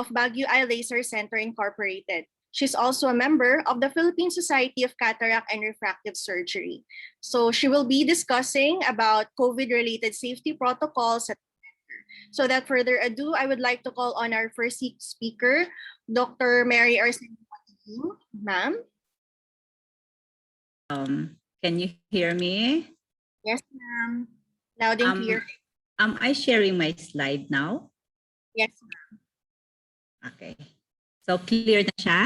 of Baguio Eye Laser Center Incorporated. She's also a member of the Philippine Society of Cataract and Refractive Surgery. So she will be discussing about COVID-related safety protocols. So without further ado, I would like to call on our first speaker, Dr. Mary Arsenio. Ma'am? Can you hear me? Yes, ma'am. Loud and clear. Am I sharing my slide now? Yes, ma'am. Okay. So clear na siya?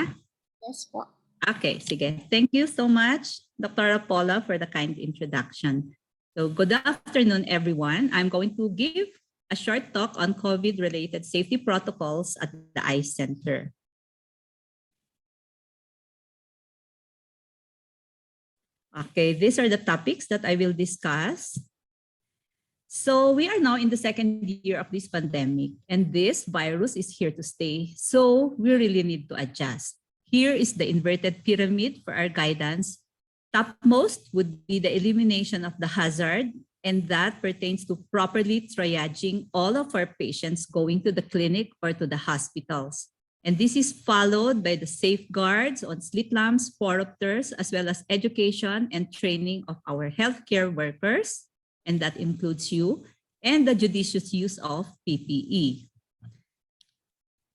Yes po. Okay, sige. Thank you so much, Dr. Paula, for the kind introduction. So good afternoon, everyone. I'm going to give a short talk on COVID-related safety protocols at the Eye Center. Okay, these are the topics that I will discuss. So we are now in the second year of this pandemic, and this virus is here to stay. So we really need to adjust. Here is the inverted pyramid for our guidance. Topmost would be the elimination of the hazard, and that pertains to properly triaging all of our patients going to the clinic or to the hospitals. And this is followed by the safeguards on slit lamps, phoropters, as well as education and training of our healthcare workers, and that includes you, and the judicious use of PPE.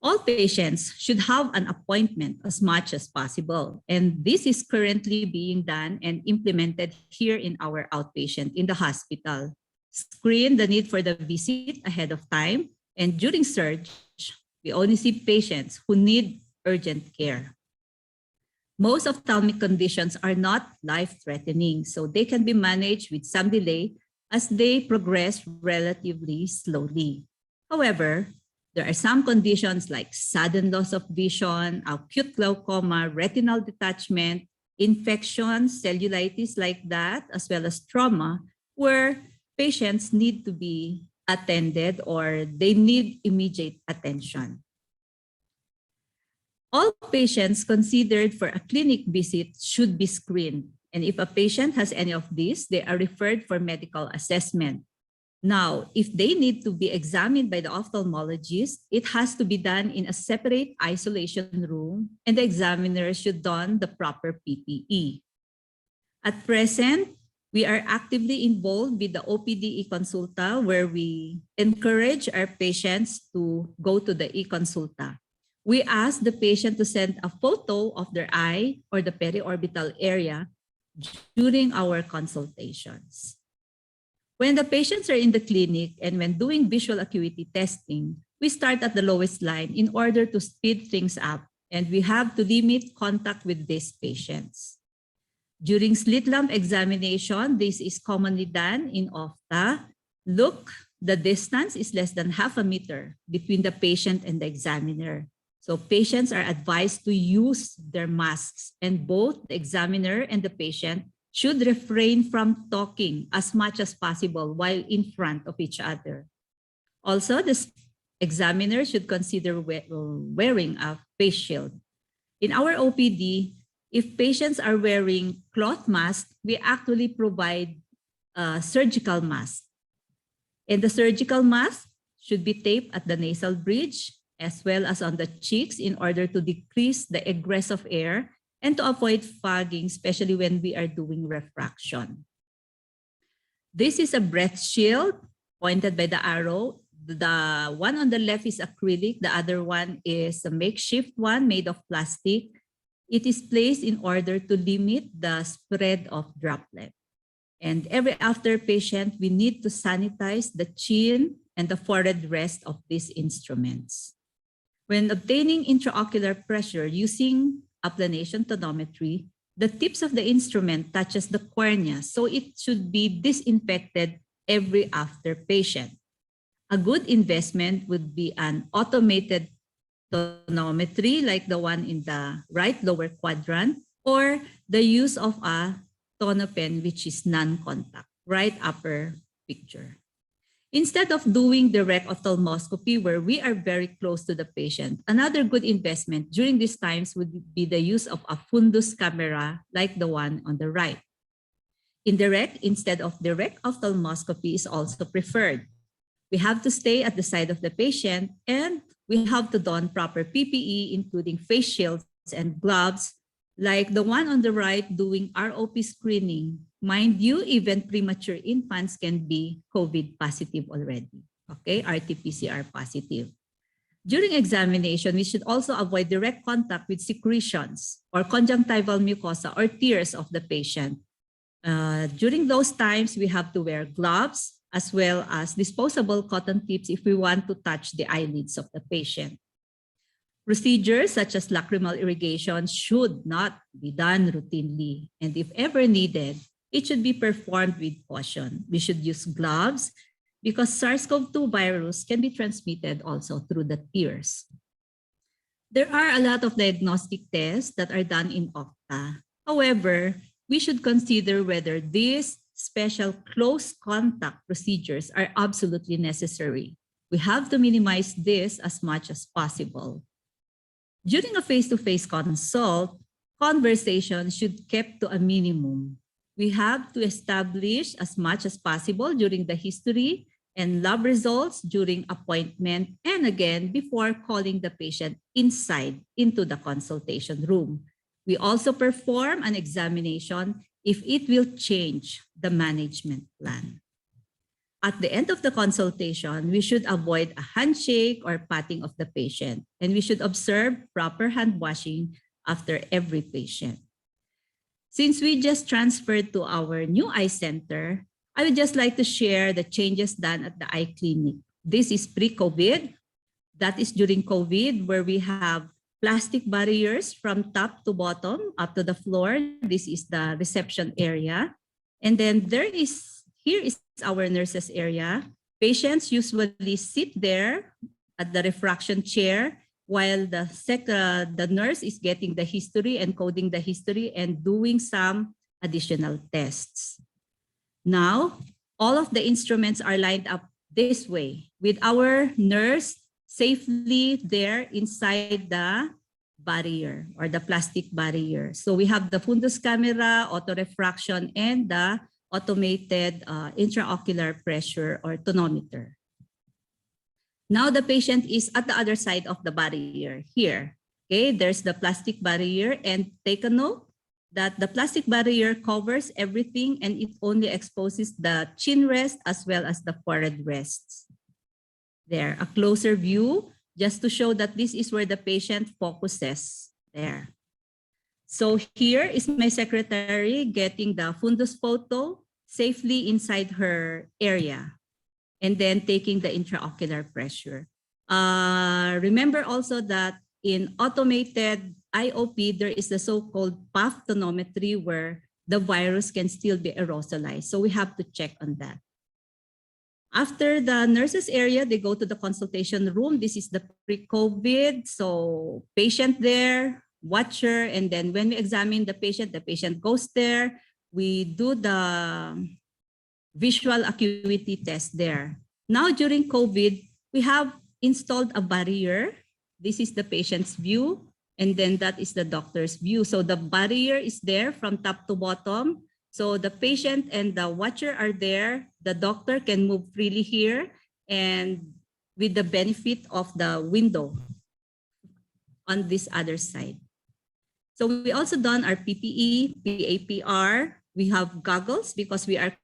All patients should have an appointment as much as possible, and this is currently being done and implemented here in our outpatient in the hospital. Screen the need for the visit ahead of time, and during surge, we only see patients who need urgent care. Most ophthalmic conditions are not life-threatening, so they can be managed with some delay as they progress relatively slowly. However, there are some conditions like sudden loss of vision, acute glaucoma, retinal detachment, infections, cellulitis like that, as well as trauma, where patients need to be attended or they need immediate attention. All patients considered for a clinic visit should be screened. And if a patient has any of these, they are referred for medical assessment. Now, if they need to be examined by the ophthalmologist, it has to be done in a separate isolation room, and the examiner should don the proper PPE. At present, we are actively involved with the OPD e-consulta, where we encourage our patients to go to the e-consulta. We ask the patient to send a photo of their eye or the periorbital area during our consultations. When the patients are in the clinic and when doing visual acuity testing, we start at the lowest line in order to speed things up, and we have to limit contact with these patients. During slit lamp examination, this is commonly done in OPTA. Look, the distance is less than half a meter between the patient and the examiner. So patients are advised to use their masks, and both the examiner and the patient should refrain from talking as much as possible while in front of each other. Also, the examiner should consider wearing a face shield. In our OPD, if patients are wearing cloth masks, we actually provide a surgical mask. And the surgical mask should be taped at the nasal bridge as well as on the cheeks in order to decrease the egress of air and to avoid fogging, especially when we are doing refraction. This is a breath shield pointed by the arrow. The one on the left is acrylic. The other one is a makeshift one made of plastic. It is placed in order to limit the spread of droplet. And every after patient, we need to sanitize the chin and the forehead rest of these instruments. When obtaining intraocular pressure using applanation tonometry, the tips of the instrument touches the cornea, so it should be disinfected every after patient. A good investment would be an automated tonometry like the one in the right lower quadrant, or the use of a tonopen, which is non-contact, right upper picture. Instead of doing direct ophthalmoscopy where we are very close to the patient, another good investment during these times would be the use of a fundus camera like the one on the right. Indirect instead of direct ophthalmoscopy is also preferred. We have to stay at the side of the patient, and we have to don proper PPE, including face shields and gloves, like the one on the right doing ROP screening. Mind you, even premature infants can be COVID positive already, okay, RT-PCR positive. During examination, we should also avoid direct contact with secretions or conjunctival mucosa or tears of the patient. During those times, we have to wear gloves as well as disposable cotton tips if we want to touch the eyelids of the patient. Procedures such as lacrimal irrigation should not be done routinely, and if ever needed, it should be performed with caution. We should use gloves because SARS-CoV-2 virus can be transmitted also through the tears. There are a lot of diagnostic tests that are done in Opta. However, we should consider whether these special close contact procedures are absolutely necessary. We have to minimize this as much as possible. During a face-to-face consult, conversation should be kept to a minimum. We have to establish as much as possible during the history and lab results during appointment and again before calling the patient inside into the consultation room. We also perform an examination if it will change the management plan. At the end of the consultation, we should avoid a handshake or patting of the patient, and we should observe proper hand washing after every patient. Since we just transferred to our new eye center, I would just like to share the changes done at the eye clinic. This is pre-COVID. That is during COVID, where we have plastic barriers from top to bottom up to the floor. This is the reception area. And then here is our nurses area. Patients usually sit there at the refraction chair while the nurse is getting the history and coding the history and doing some additional tests. Now, all of the instruments are lined up this way with our nurse safely there inside the barrier or the plastic barrier. So we have the fundus camera, autorefraction, and the automated intraocular pressure or tonometer. Now the patient is at the other side of the barrier here. Okay, there's the plastic barrier, and take a note that the plastic barrier covers everything and it only exposes the chin rest as well as the forehead rests. There, a closer view just to show that this is where the patient focuses there. So here is my secretary getting the fundus photo safely inside her area and then taking the intraocular pressure. Remember also that in automated IOP, there is the so-called puff tonometry where the virus can still be aerosolized. So we have to check on that. After the nurses area, they go to the consultation room. This is the pre-COVID. So patient there, watcher, and then when we examine the patient goes there. We do the visual acuity test there. Now during COVID, we have installed a barrier. This is the patient's view, and then that is the doctor's view. So the barrier is there from top to bottom. So the patient and the watcher are there. The doctor can move freely here and with the benefit of the window on this other side. So we also done our PPE, PAPR. We have goggles because we are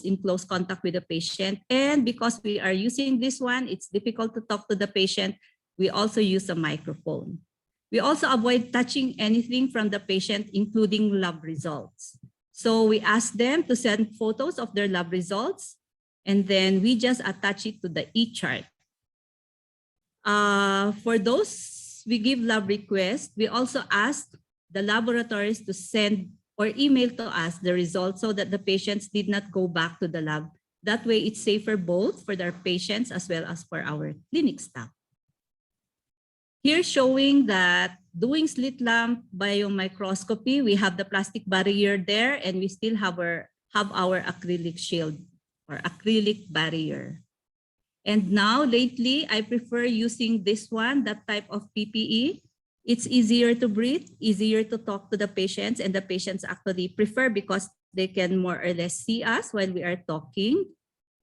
in close contact with the patient. And because we are using this one, it's difficult to talk to the patient. We also use a microphone. We also avoid touching anything from the patient, including lab results. So we ask them to send photos of their lab results, and then we just attach it to the e-chart. For those we give lab requests, we also ask the laboratories to send or email to us the results so that the patients did not go back to the lab. That way it's safer both for their patients as well as for our clinic staff. Here showing that doing slit lamp biomicroscopy, we have the plastic barrier there and we still have our acrylic shield or acrylic barrier. And now lately, I prefer using this one, that type of PPE. It's easier to breathe, easier to talk to the patients, and the patients actually prefer because they can more or less see us while we are talking.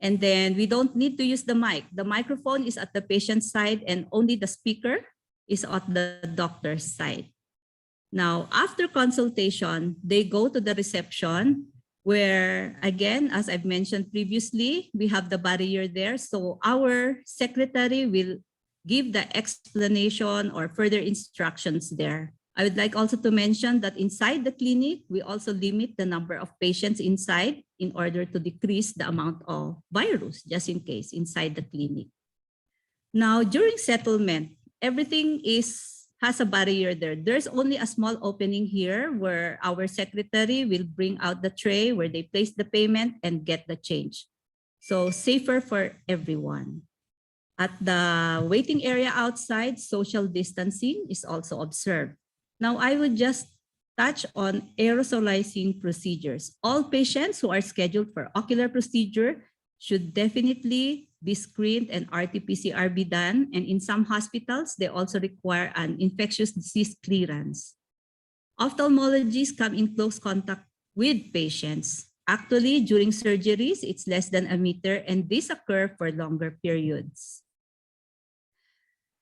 And then we don't need to use the mic. The microphone is at the patient's side and only the speaker is at the doctor's side. Now, after consultation, they go to the reception where, again, as I've mentioned previously, we have the barrier there. So our secretary will give the explanation or further instructions there. I would like also to mention that inside the clinic, we also limit the number of patients inside in order to decrease the amount of virus, just in case, inside the clinic. Now, during settlement, everything has a barrier there. There's only a small opening here where our secretary will bring out the tray where they place the payment and get the change. So safer for everyone. At the waiting area outside, social distancing is also observed. Now, I would just touch on aerosolizing procedures. All patients who are scheduled for ocular procedure should definitely be screened and RT-PCR be done. And in some hospitals, they also require an infectious disease clearance. Ophthalmologists come in close contact with patients. Actually, during surgeries, it's less than a meter, and these occur for longer periods.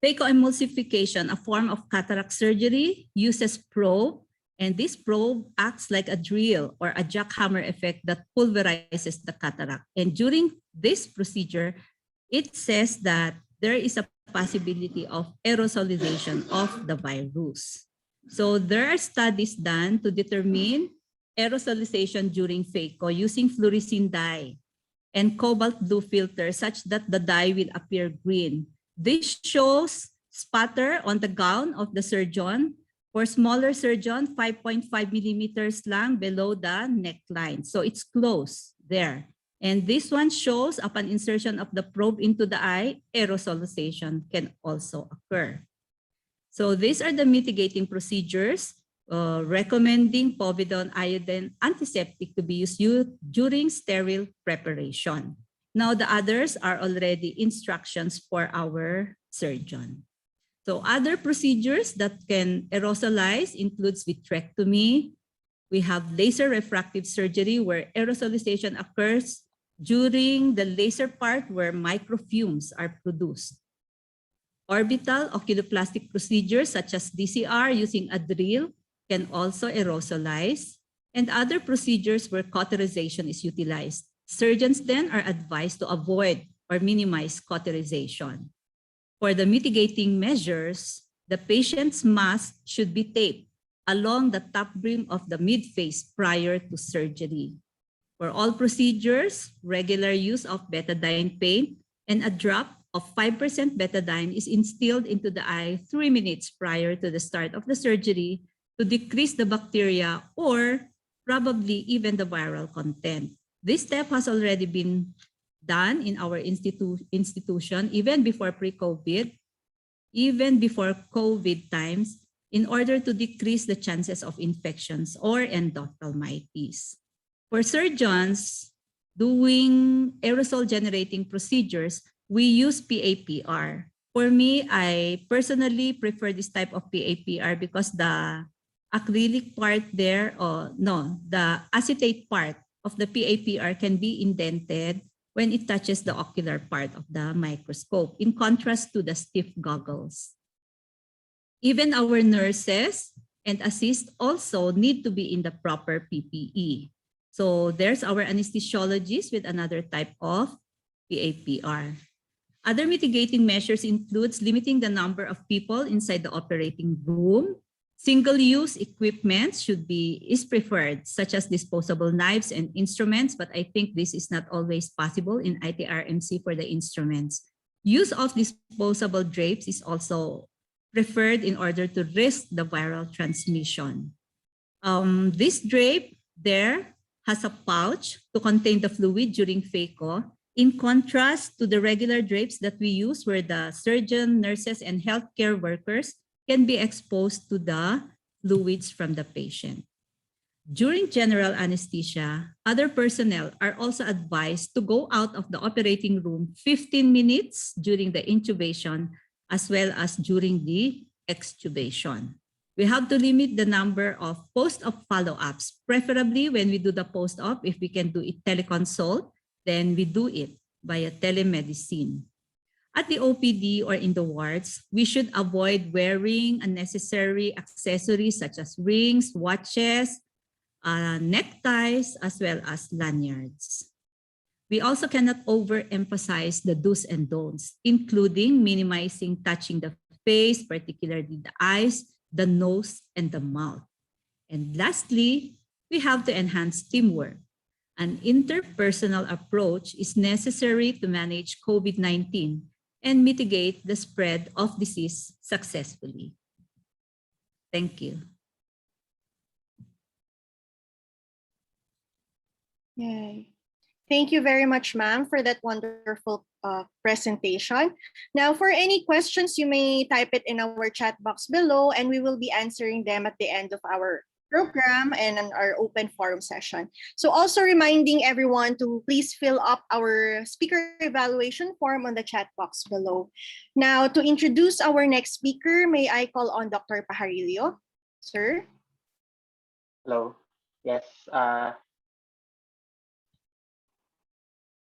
Phacoemulsification, a form of cataract surgery, uses probe, and this probe acts like a drill or a jackhammer effect that pulverizes the cataract. And during this procedure, it says that there is a possibility of aerosolization of the virus. So there are studies done to determine aerosolization during phaco using fluorescein dye and cobalt blue filter such that the dye will appear green. This shows spatter on the gown of the surgeon. For smaller surgeon, 5.5 millimeters lang below the neckline. So it's close there. And this one shows upon insertion of the probe into the eye, aerosolization can also occur. So these are the mitigating procedures, recommending povidone iodine antiseptic to be used during sterile preparation. Now the others are already instructions for our surgeon. So other procedures that can aerosolize includes vitrectomy. We have laser refractive surgery where aerosolization occurs during the laser part where microfumes are produced. Orbital oculoplastic procedures such as DCR using a drill can also aerosolize, and other procedures where cauterization is utilized. Surgeons then are advised to avoid or minimize cauterization. For the mitigating measures, the patient's mask should be taped along the top brim of the midface prior to surgery. For all procedures, regular use of betadine paint and a drop of 5% betadine is instilled into the eye 3 minutes prior to the start of the surgery to decrease the bacteria or probably even the viral content. This step has already been done in our institution even before pre-COVID, even before COVID times, in order to decrease the chances of infections or endophthalmitis. For surgeons doing aerosol generating procedures, we use PAPR. For me, I personally prefer this type of PAPR because the acrylic part there, the acetate part of the PAPR can be indented when it touches the ocular part of the microscope, in contrast to the stiff goggles. Even our nurses and assist also need to be in the proper PPE. So there's our anesthesiologist with another type of PAPR. Other mitigating measures includes limiting the number of people inside the operating room. Single-use equipment is preferred, such as disposable knives and instruments, but I think this is not always possible in ITRMC for the instruments. Use of disposable drapes is also preferred in order to risk the viral transmission. This drape there has a pouch to contain the fluid during phaco, in contrast to the regular drapes that we use where the surgeon, nurses, and healthcare workers can be exposed to the fluids from the patient. During general anesthesia, other personnel are also advised to go out of the operating room 15 minutes during the intubation as well as during the extubation. We have to limit the number of post-op follow-ups, preferably when we do the post-op. If we can do it teleconsult, then we do it. via telemedicine. At the OPD or in the wards, we should avoid wearing unnecessary accessories such as rings, watches, neckties, as well as lanyards. We also cannot overemphasize the do's and don'ts, including minimizing touching the face, particularly the eyes, the nose, and the mouth. And lastly, we have to enhance teamwork. An interpersonal approach is necessary to manage COVID-19 and mitigate the spread of disease successfully. Thank you. Yay. Thank you very much, ma'am, for that wonderful presentation. Now, for any questions, you may type it in our chat box below, and we will be answering them at the end of our program and in our open forum session. So also reminding everyone to please fill up our speaker evaluation form on the chat box below. Now, to introduce our next speaker, may I call on Dr. Pajarillo? Sir? Hello. Yes.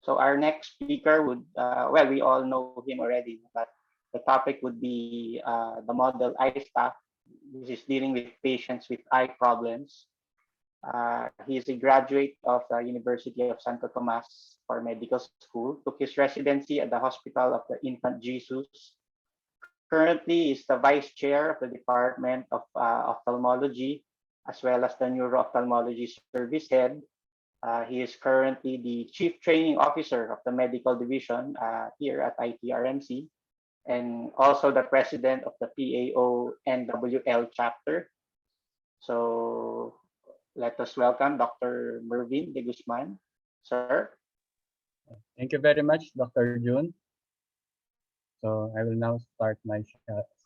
So our next speaker would, well, we all know him already, but the topic would be the model eye staff. This is dealing with patients with eye problems. He is a graduate of the University of Santo Tomas for medical school, took his residency at the Hospital of the Infant Jesus. Currently is the vice chair of the Department of Ophthalmology, as well as the Neuro-Ophthalmology Service Head. He is currently the Chief Training Officer of the Medical Division here at ITRMC, and also the President of the PAO NWL Chapter. So let us welcome Dr. Mervin de Guzman. Sir. Thank you very much, Dr. June. So I will now start my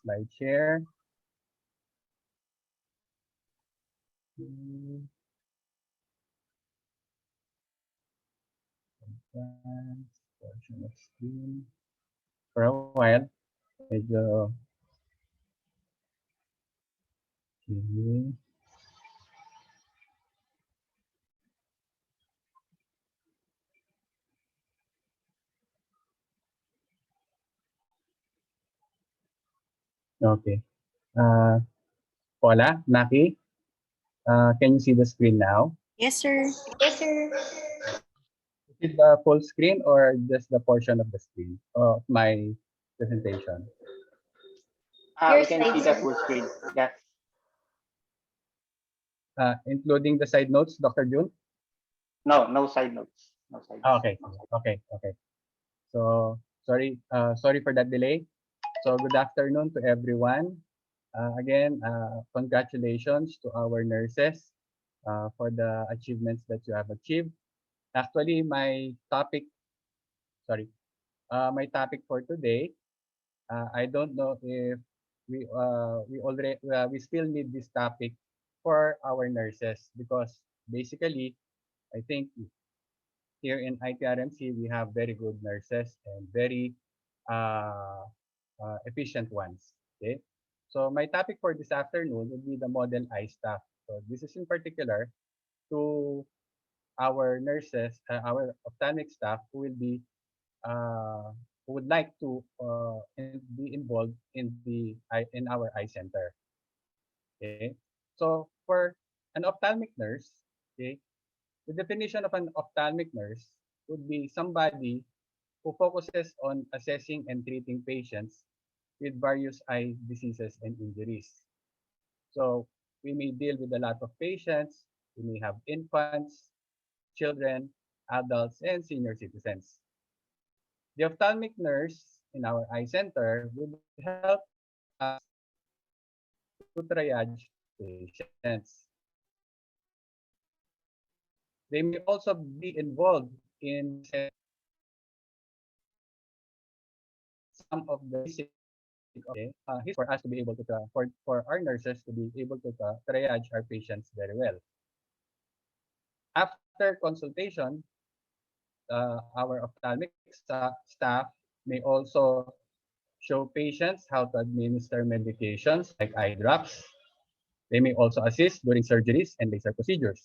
slide share. Portion of screen. For a while, medyo okay. Okay. Paula, Naki, can you see the screen now? Yes, sir. Yes, sir. Is it the full screen or just the portion of the screen of my presentation? We can see the full screen. Yes. Including the side notes, Dr. June? No, no side notes. No side notes. Okay. So sorry for that delay. So good afternoon to everyone. Again, congratulations to our nurses for the achievements that you have achieved. Actually, my topic for today, I don't know if we still need this topic for our nurses, because basically, I think here in ITRMC we have very good nurses and very efficient ones. Okay, so my topic for this afternoon would be the model eye staff. So this is in particular to our nurses, our ophthalmic staff who will be who would like to be involved in our eye center. Okay, so for an ophthalmic nurse, okay, the definition of an ophthalmic nurse would be somebody who focuses on assessing and treating patients with various eye diseases and injuries. So we may deal with a lot of patients. We may have infants, children, adults, and senior citizens. The ophthalmic nurse in our eye center will help us to triage patients. They may also be involved in some of the basic for us to be able to for our nurses to be able to triage our patients very well. After consultation, our ophthalmic staff may also show patients how to administer medications like eye drops. They may also assist during surgeries and laser procedures.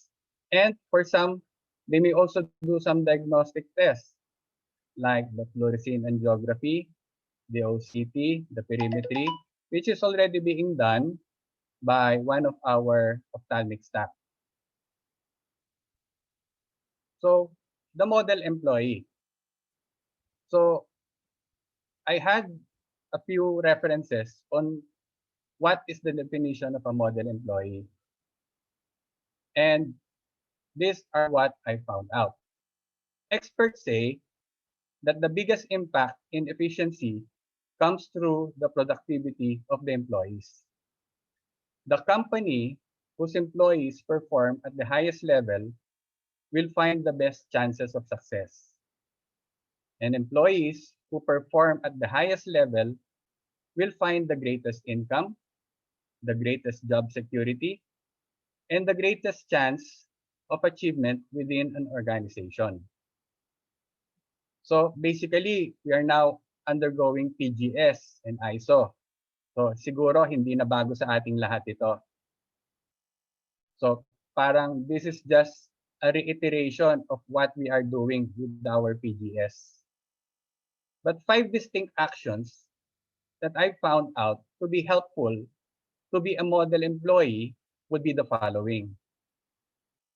And for some, they may also do some diagnostic tests like the fluorescein angiography, the OCT, the perimetry, which is already being done by one of our ophthalmic staff. So the model employee. So I had a few references on what is the definition of a model employee. And these are what I found out. Experts say that the biggest impact in efficiency comes through the productivity of the employees. The company whose employees perform at the highest level will find the best chances of success. And employees who perform at the highest level will find the greatest income, the greatest job security, and the greatest chance of achievement within an organization. So basically, we are now undergoing PGS and ISO. So siguro hindi na bago sa ating lahat ito. So parang this is just a reiteration of what we are doing with our PGS. But 5 distinct actions that I found out to be helpful to be a model employee would be the following.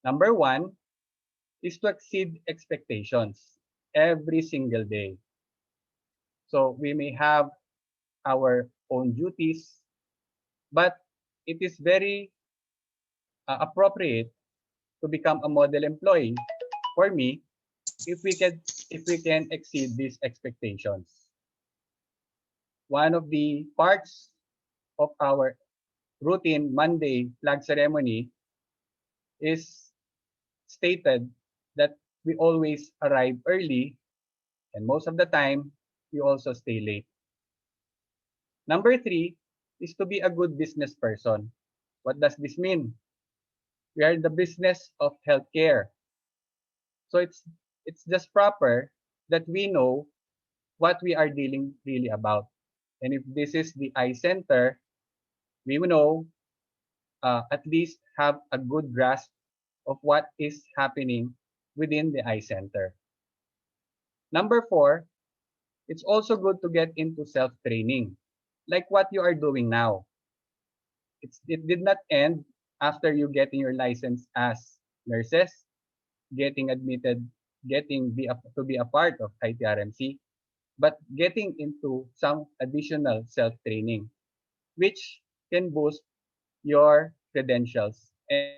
Number 1 is to exceed expectations every single day. So we may have our own duties, but it is very appropriate to become a model employee for me if we can exceed these expectations. One of the parts of our routine Monday flag ceremony is stated that we always arrive early, and most of the time we also stay late. Number 3 is to be a good business person. What does this mean? We are in the business of healthcare. So it's just proper that we know what we are dealing really about. And if this is the eye center, we will know at least have a good grasp of what is happening within the eye center. Number 4, it's also good to get into self-training, like what you are doing now. It did not end after you getting your license as nurses, getting admitted, to be a part of ITRMC, but getting into some additional self-training, which can boost your credentials. And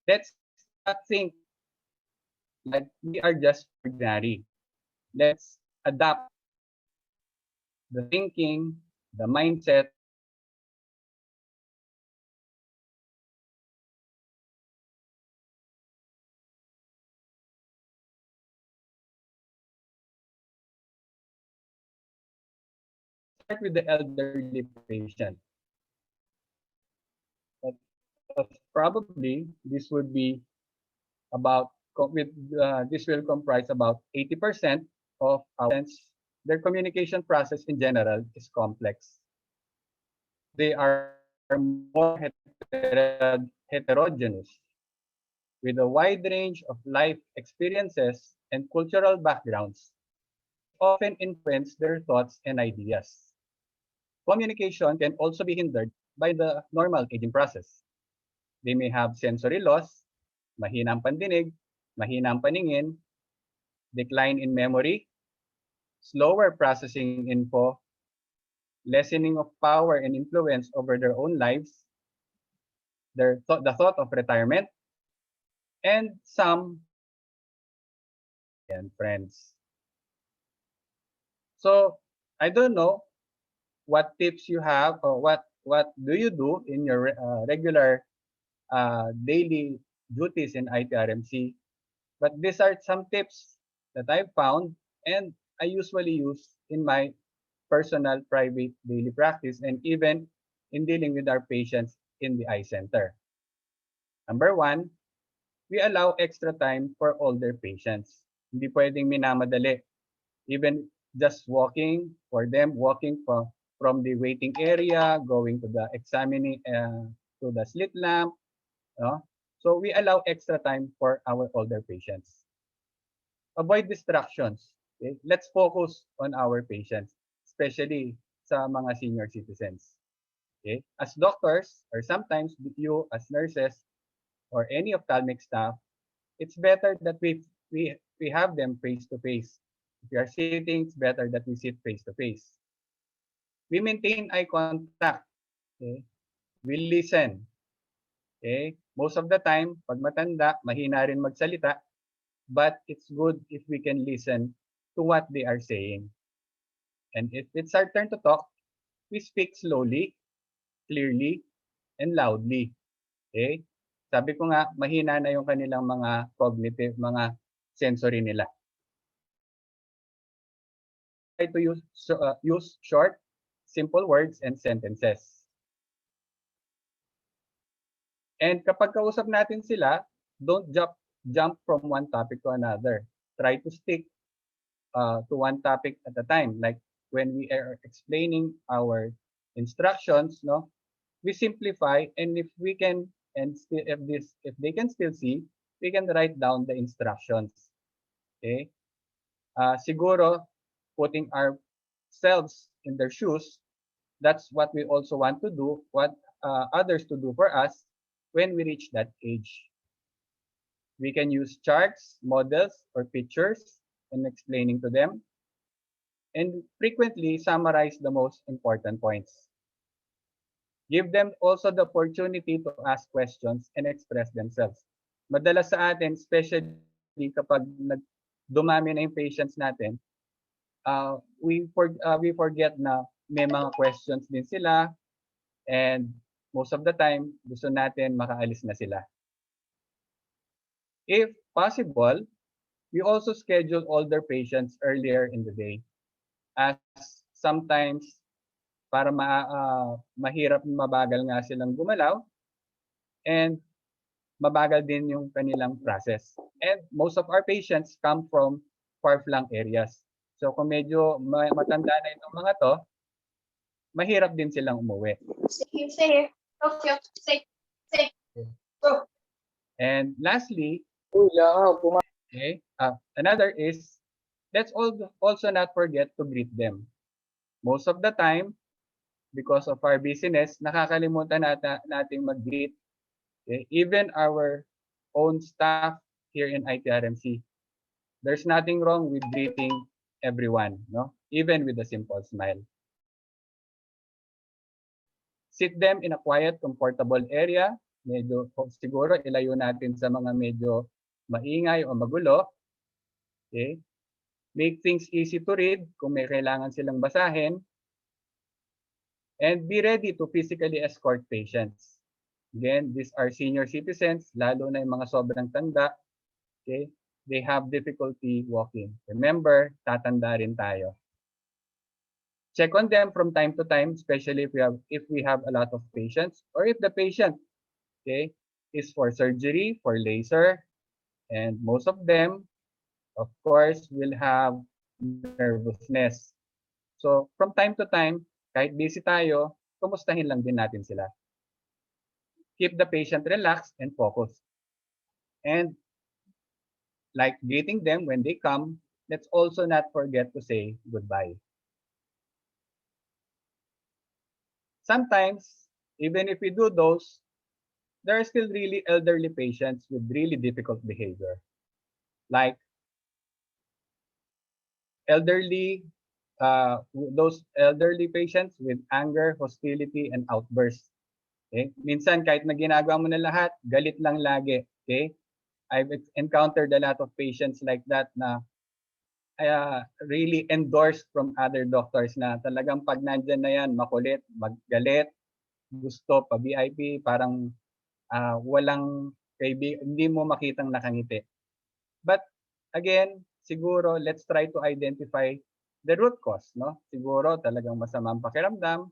let's not think like we are just ordinary. Let's adapt the thinking, the mindset. Start with the elderly patient. But probably this would be about this will comprise about 80% of our patients. Their communication process in general is complex. They are more heterogeneous with a wide range of life experiences and cultural backgrounds, which often influence their thoughts and ideas. Communication can also be hindered by the normal aging process. They may have sensory loss, mahinang pandinig, mahinang paningin, decline in memory, slower processing info, lessening of power and influence over their own lives, the thought of retirement, and some and friends. So I don't know what tips you have or what do you do in your regular daily duties in ITRMC. But these are some tips that I've found and I usually use in my personal private daily practice and even in dealing with our patients in the eye center. Number 1, we allow extra time for older patients. Hindi pwedeng minamadali. Even just walking for them, walking from the waiting area, going to the to the slit lamp. No? So we allow extra time for our older patients. Avoid distractions. Okay? Let's focus on our patients, especially sa mga senior citizens. Okay? As doctors, or sometimes you as nurses or any ophthalmic staff, it's better that we have them face to face. If we are sitting, it's better that we sit face to face. We maintain eye contact. Okay? We listen. Okay? Most of the time, pag matanda, mahina rin magsalita, but it's good if we can listen to what they are saying. And if it's our turn to talk, we speak slowly, clearly, and loudly. Okay? Sabi ko nga, mahina na yung kanilang mga cognitive, mga sensory nila. Try to use short, simple words and sentences. And kapag kausap natin sila, don't jump from one topic to another. Try to stick to one topic at a time. Like when we are explaining our instructions, no, we simplify, and if we can, and still, if they can still see, we can write down the instructions. Okay? Siguro, putting ourselves in their shoes, that's what we also want to do, what others to do for us when we reach that age. We can use charts, models, or pictures in explaining to them, and frequently summarize the most important points. Give them also the opportunity to ask questions and express themselves. Madalas sa atin, especially kapag dumami na yung patients natin, we forget na may mga questions din sila, and most of the time, gusto natin makaalis na sila. If possible, we also schedule older patients earlier in the day, as sometimes para mahirap, mabagal nga silang gumalaw, and mabagal din yung kanilang process. And most of our patients come from far-flung areas. So kung medyo matanda na itong mga to, mahirap din silang umuwi. And lastly, okay, another is, let's also not forget to greet them. Most of the time, because of our busyness, nakakalimutan nating mag-greet. Okay? Even our own staff here in ITRMC, there's nothing wrong with greeting everyone, no? Even with a simple smile. Sit them in a quiet, comfortable area. Medyo siguro ilayo natin sa mga medyo maingay o magulo. Okay? Make things easy to read kung may kailangan silang basahin. And be ready to physically escort patients. Again, these are senior citizens, lalo na yung mga sobrang tanda. Okay? They have difficulty walking. Remember, tatanda rin tayo. Check on them from time to time, especially if we have a lot of patients, or if the patient, okay, is for surgery, for laser, and most of them, of course, will have nervousness. So from time to time, kahit busy tayo, kumustahin lang din natin sila. Keep the patient relaxed and focused. And like greeting them when they come, let's also not forget to say goodbye. Sometimes, even if we do those, there are still really elderly patients with really difficult behavior. Like those elderly patients with anger, hostility, and outbursts. Okay? Minsan, kahit na ginagawa mo na lahat, galit lang lagi. Okay? I've encountered a lot of patients like that na really endorsed from other doctors na talagang pag nandyan na yan, makulit, maggalit, gusto pa VIP, parang walang hindi mo makitang nakangiti. But again, siguro let's try to identify the root cause, no? Siguro talagang masamang pakiramdam,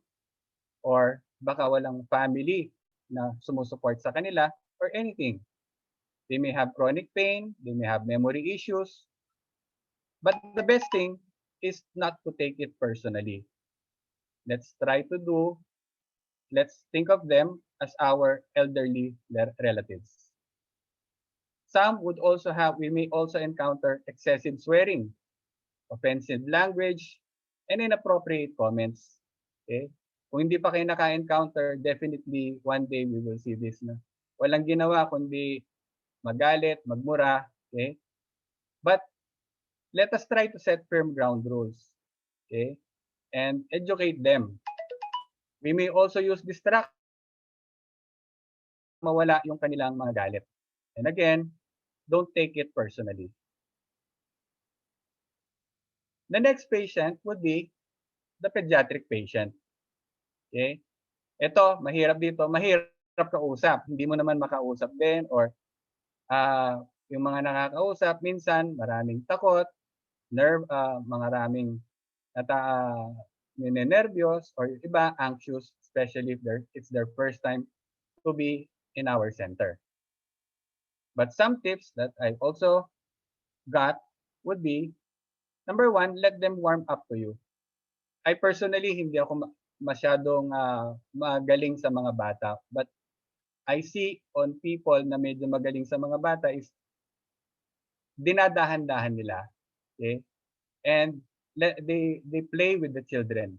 or baka walang family na sumusuport sa kanila, or anything. They may have chronic pain, they may have memory issues. But the best thing is not to take it personally. Let's try to do let's think of them as our elderly relatives. Some would also we may also encounter excessive swearing, offensive language, and inappropriate comments. Okay? Kung hindi pa kayo naka-encounter, definitely one day we will see this na walang ginawa kundi magalit, magmura. Okay? But let us try to set firm ground rules. Okay? And educate them. We may also use distract mawala yung kanilang mga galit. And again, don't take it personally. The next patient would be the pediatric patient. Okay? Ito, mahirap dito. Mahirap kausap. Hindi mo naman makausap din or yung mga nakakausap, minsan maraming takot, maraming ninenervyos or iba anxious, especially if it's their first time to be in our center. But some tips that I also got would be, number one, let them warm up to you. I personally, hindi ako masyadong magaling sa mga bata. But I see on people na medyo magaling sa mga bata is dinadahan-dahan nila. Okay? And they play with the children.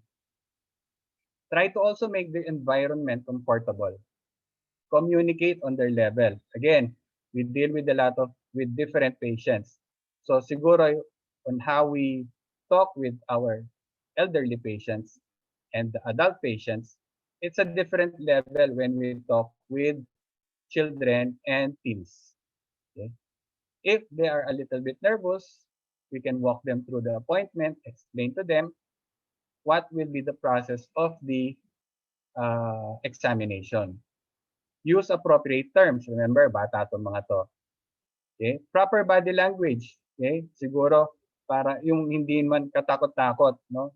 Try to also make the environment comfortable. Communicate on their level. Again, we deal with with different patients. So siguro on how we talk with our elderly patients and the adult patients, it's a different level when we talk with children and teens. Okay? If they are a little bit nervous, we can walk them through the appointment, explain to them what will be the process of the examination. Use appropriate terms. Remember, bata itong mga to. Okay? Proper body language. Okay? Siguro, para yung hindi man katakot-takot. No?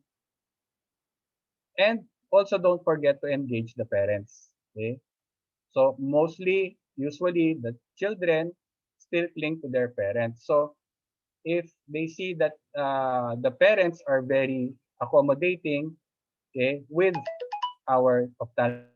And also don't forget to engage the parents. Okay? So, usually, the children still cling to their parents. So, if they see that the parents are very accommodating, okay, with our ophthalmic,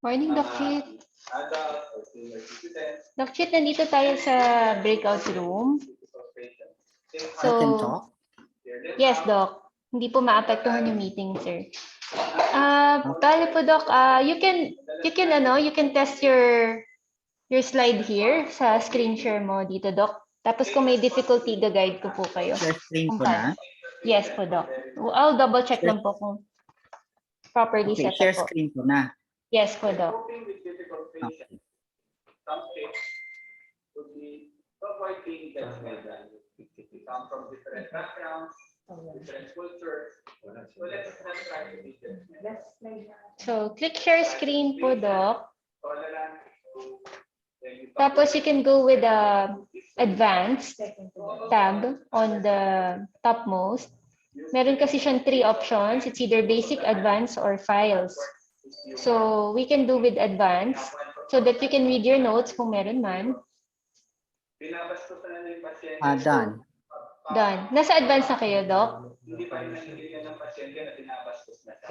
Morning, Doc Chit. Doc Chit, nandito tayo sa breakout room. I can talk? Yes, Doc. Hindi po maapektuhan yung meeting, sir. Bale po, Doc, you can test your slide here sa screen share mo dito, Doc. Tapos kung may difficulty, guide ko po kayo. Share screen ko na? Yes po, Doc. I'll double check lang po kung properly Okay, set share up po. screen ko na. Yes po, Doc. Okay. some tips would be to avoid being judgmental. We come from different backgrounds, different cultures. So let's not try to be judgmental. So, click share screen po, Doc. Tapos you can go with the advanced tab on the topmost. Meron kasi siyang 3 options. It's either basic, advanced, or files. So we can do with advanced so that you can read your notes kung meron man. Done. Done. Nasa advanced na kayo, Doc?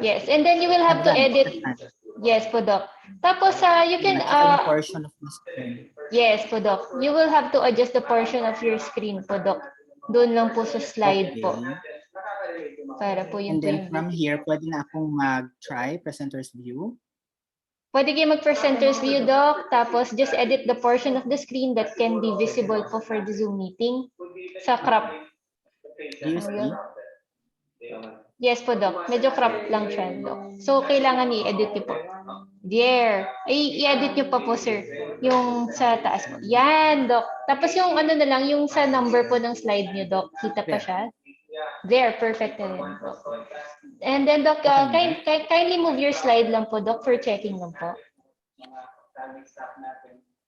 Yes, and then you will have to edit. Yes po, Doc. Tapos you can yung portion of the screen. yes po, Doc. You will have to adjust the portion of your screen po, Doc. Doon lang po sa slide po. Para po yun And po then yung from here, pwede na akong mag-try presenter's view. pwede kayo mag-presenter's view, Doc. Tapos just edit the portion of the screen that can be visible po for the Zoom meeting sa crop. Do you see? Yes po, Doc. Medyo crop lang siya, Doc. So, kailangan i-edit niyo po. There. Ay, i-edit niyo pa po, sir. Yung sa taas po. Yan, Doc. Tapos yung ano na lang, yung sa number po ng slide niyo, Doc. Kita pa siya? There, perfect na yun, Doc. And then, Doc, kindly move your slide lang po, Doc, for checking lang po.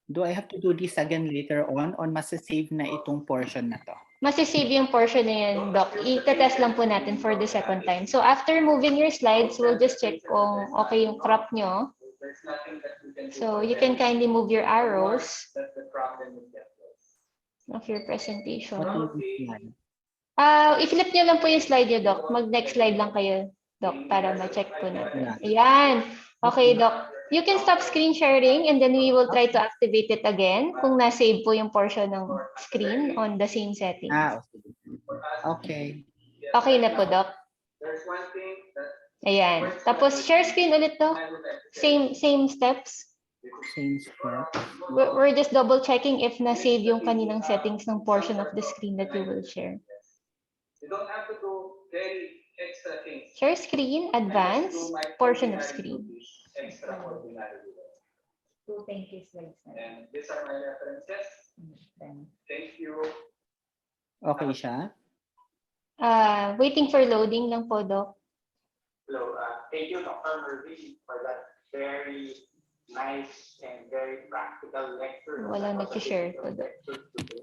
Do I have to do this again later on masasave na itong portion na to? Masisave yung portion na yan, Doc. I-test lang po natin for the second time. So after moving your slides, we'll just check kung okay yung crop nyo. So you can kindly move your arrows of your presentation. I-flip nyo lang po yung slide nyo, Doc. Mag-next slide lang kayo, Doc, para ma-check po natin. Ayan. Okay, Doc. You can stop screen sharing and then we will try to activate it again kung na-save po yung portion ng screen on the same settings. Okay. Okay na po, Doc. Ayan. Tapos share screen ulit, Doc. Same steps. Same step. We're just double checking if na-save yung kaninang settings ng portion of the screen that you will share. You don't have to do very extra things. Share screen, advance, portion of screen. Extra ordinary. Two thank you slides. And these are my references. Thank you. Okay siya? Waiting for loading lang po, Doc. Hello, thank you, Dr. Murphy, for that very nice and very practical lecture. Walang nag-share po, Doc.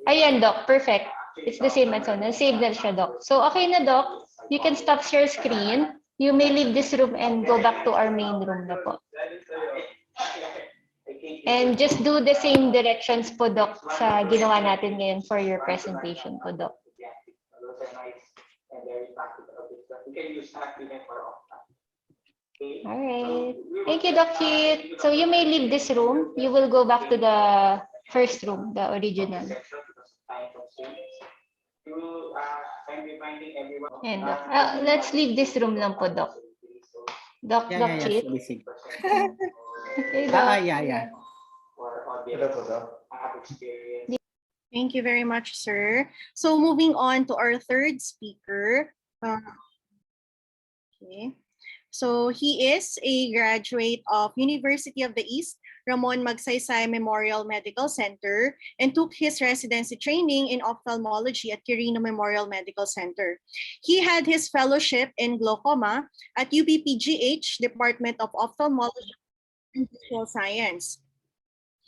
Ayan, Doc. Perfect. It's the same as on. Save na siya, Doc. So, okay na, Doc. You can stop share screen. You may leave this room and go back to our main room na po. And just do the same directions po, Doc, sa ginawa natin ngayon for your presentation po, Doc. All right. Thank you, Doc Kit. So you may leave this room. You will go back to the first room, the original. And let's leave this room lang po, Doc. Doc Kit. Okay, Doc. Yeah. Thank you very much, sir. So moving on to our third speaker. Okay. So he is a graduate of University of the East Ramon Magsaysay Memorial Medical Center and took his residency training in ophthalmology at Quirino Memorial Medical Center. He had his fellowship in glaucoma at UPPGH Department of Ophthalmology and Visual Science.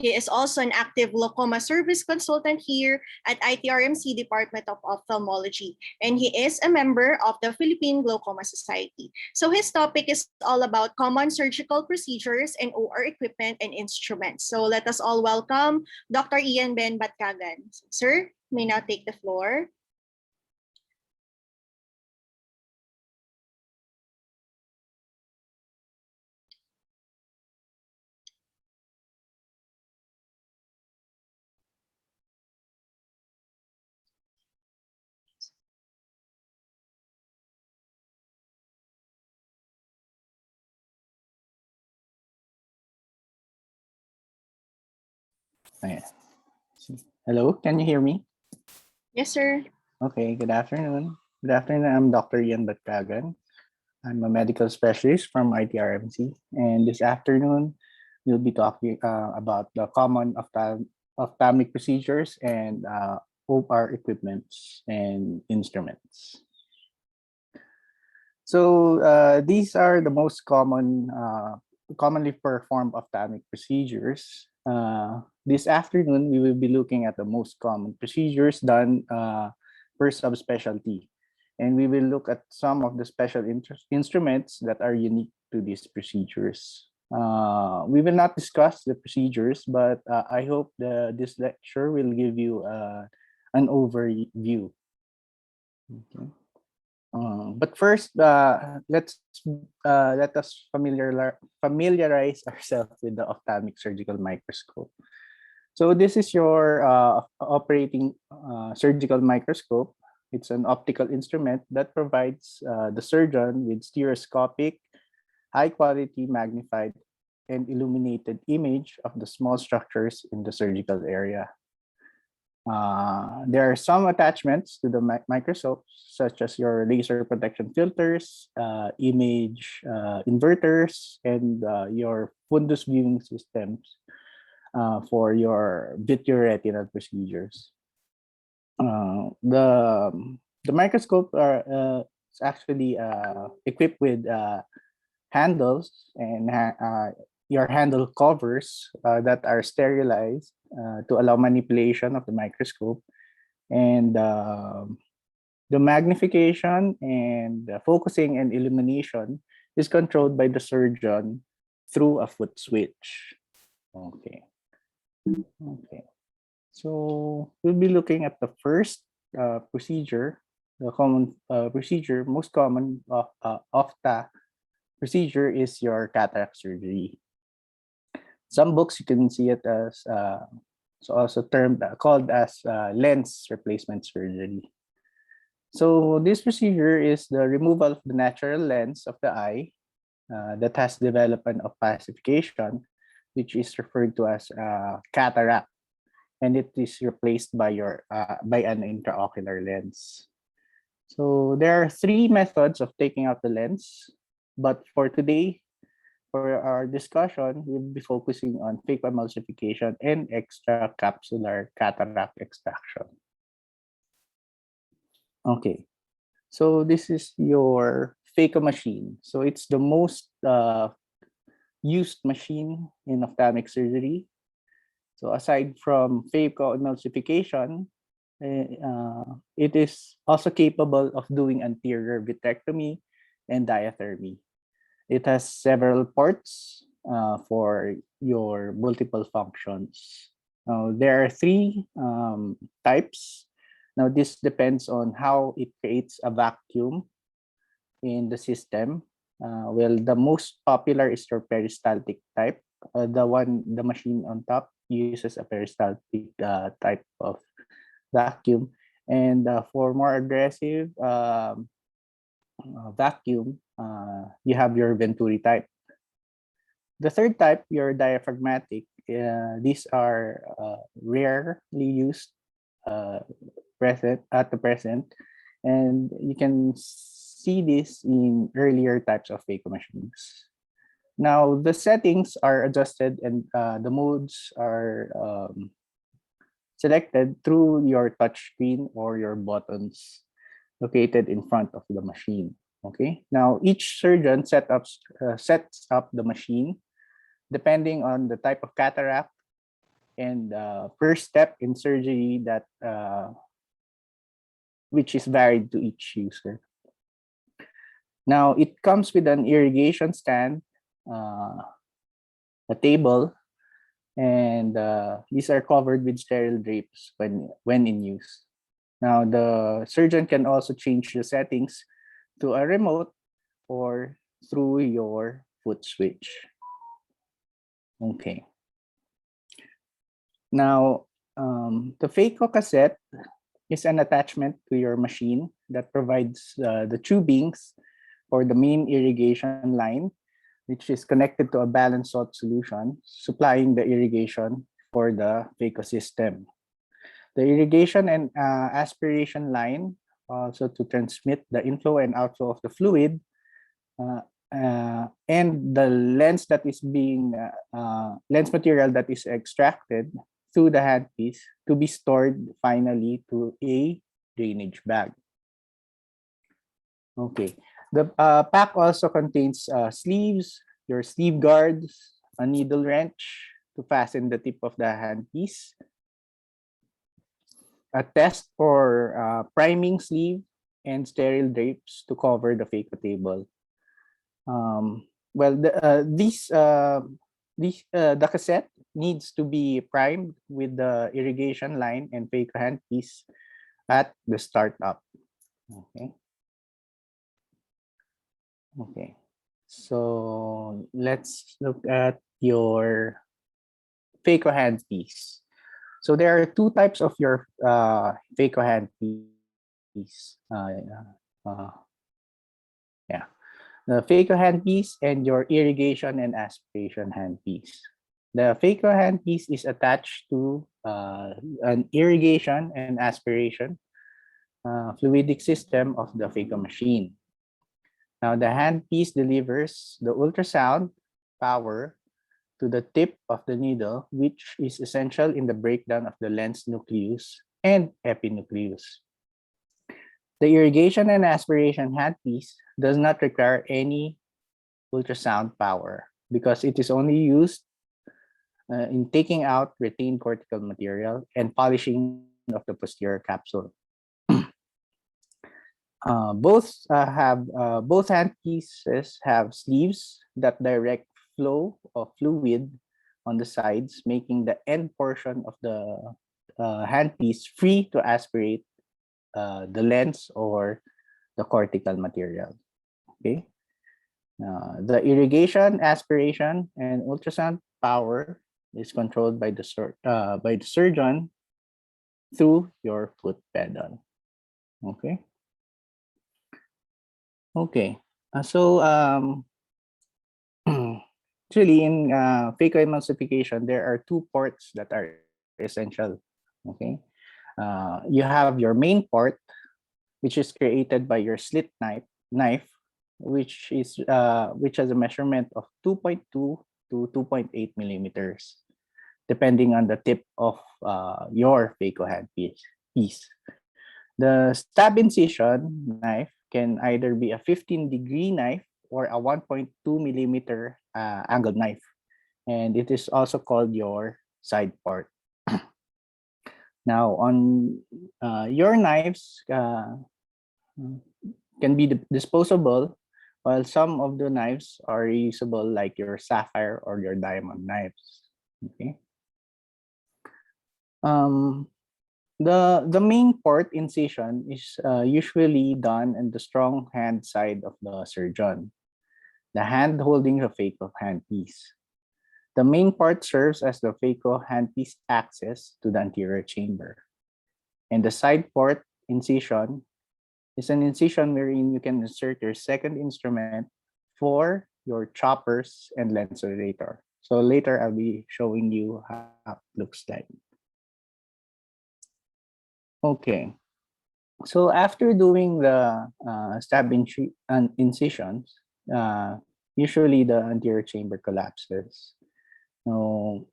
He is also an active glaucoma service consultant here at ITRMC Department of Ophthalmology, and he is a member of the Philippine Glaucoma Society. So his topic is all about common surgical procedures and OR equipment and instruments. So let us all welcome Dr. Ian Ben Batkagan. Sir, may now take the floor. Hello, can you hear me? Yes, sir. Okay, good afternoon. Good afternoon, I'm Dr. Ian Batkagan. I'm a medical specialist from ITRMC, and this afternoon we'll be talking about the common ophthalmic procedures and OR equipments and instruments. So these are the most commonly performed ophthalmic procedures. This afternoon, we will be looking at the most common procedures done per subspecialty. And we will look at some of the special instruments that are unique to these procedures. We will not discuss the procedures, but I hope this lecture will give you an overview. Okay. But first, let us familiarize ourselves with the ophthalmic surgical microscope. So this is your operating surgical microscope. It's an optical instrument that provides the surgeon with stereoscopic, high-quality magnified and illuminated image of the small structures in the surgical area. There are some attachments to the microscope, such as your laser protection filters, image inverters, and your fundus viewing systems for your vitreoretinal procedures. The microscope is actually equipped with handles and your handle covers that are sterilized to allow manipulation of the microscope, and the magnification and focusing and illumination is controlled by the surgeon through a foot switch. Okay. So we'll be looking at the first procedure, the common procedure, most common of the procedure is your cataract surgery. Some books you can see it as so also termed called as lens replacement surgery. So this procedure is the removal of the natural lens of the eye that has developed an opacification, which is referred to as cataract, and it is replaced by an intraocular lens. So there are three methods of taking out the lens, but for today, for our discussion, we'll be focusing on phacoemulsification and extracapsular cataract extraction. Okay, so this is your phaco machine. So it's the most used machine in ophthalmic surgery. So aside from phacoemulsification, it is also capable of doing anterior vitrectomy and diathermy. It has several ports for your multiple functions. There are three types. Now, this depends on how it creates a vacuum in the system. Well, the most popular is your peristaltic type. The machine on top uses a peristaltic type of vacuum. And for more aggressive vacuum, you have your Venturi type. The third type, your diaphragmatic. These are rarely used at the present, and you can see this in earlier types of phaco machines. Now, the settings are adjusted and the modes are selected through your touch screen or your buttons located in front of the machine. Okay. Now, each surgeon sets up the machine depending on the type of cataract and first step in surgery that which is varied to each user. Now, it comes with an irrigation stand, a table, and these are covered with sterile drapes when in use. Now, the surgeon can also change the settings to a remote or through your foot switch. Okay. Now, the phaco cassette is an attachment to your machine that provides the tubings or the main irrigation line, which is connected to a balanced salt solution, supplying the irrigation for the phaco system. The irrigation and aspiration line also to transmit the inflow and outflow of the fluid, and the lens that is being lens material that is extracted through the handpiece to be stored finally to a drainage bag. Okay, the pack also contains sleeves, your sleeve guards, a needle wrench to fasten the tip of the handpiece, a test for priming sleeve, and sterile drapes to cover the phaco table. Well, the cassette needs to be primed with the irrigation line and phaco handpiece at the startup. Okay. Okay. So let's look at your phaco handpiece. So there are two types of your phaco handpiece. Yeah, the phaco handpiece and your irrigation and aspiration handpiece. The phaco handpiece is attached to an irrigation and aspiration fluidic system of the phaco machine. Now, the handpiece delivers the ultrasound power to the tip of the needle, which is essential in the breakdown of the lens nucleus and epinucleus. The irrigation and aspiration handpiece does not require any ultrasound power because it is only used in taking out retained cortical material and polishing of the posterior capsule. Both handpieces have sleeves that direct flow of fluid on the sides, making the end portion of the handpiece free to aspirate the lens or the cortical material. Okay. The irrigation, aspiration, and ultrasound power is controlled by the surgeon through your foot pedal. Okay. Okay. Actually, in phacoemulsification, there are two ports that are essential. Okay. You have your main port, which is created by your slit knife, which has a measurement of 2.2 to 2.8 millimeters, depending on the tip of your phaco handpiece. The stab incision knife can either be a 15-degree knife or a 1.2 millimeter angled knife, and it is also called your side port. Now, on your knives can be disposable, while some of the knives are reusable, like your sapphire or your diamond knives. Okay. The main port incision is usually done in the strong hand side of the surgeon, the hand holding the phaco handpiece. The main part serves as the phaco handpiece access to the anterior chamber. And the side port incision is an incision wherein you can insert your second instrument for your choppers and lens relator. So later I'll be showing you how it looks like. Okay. So after doing the stab incisions, usually the anterior chamber collapses. So,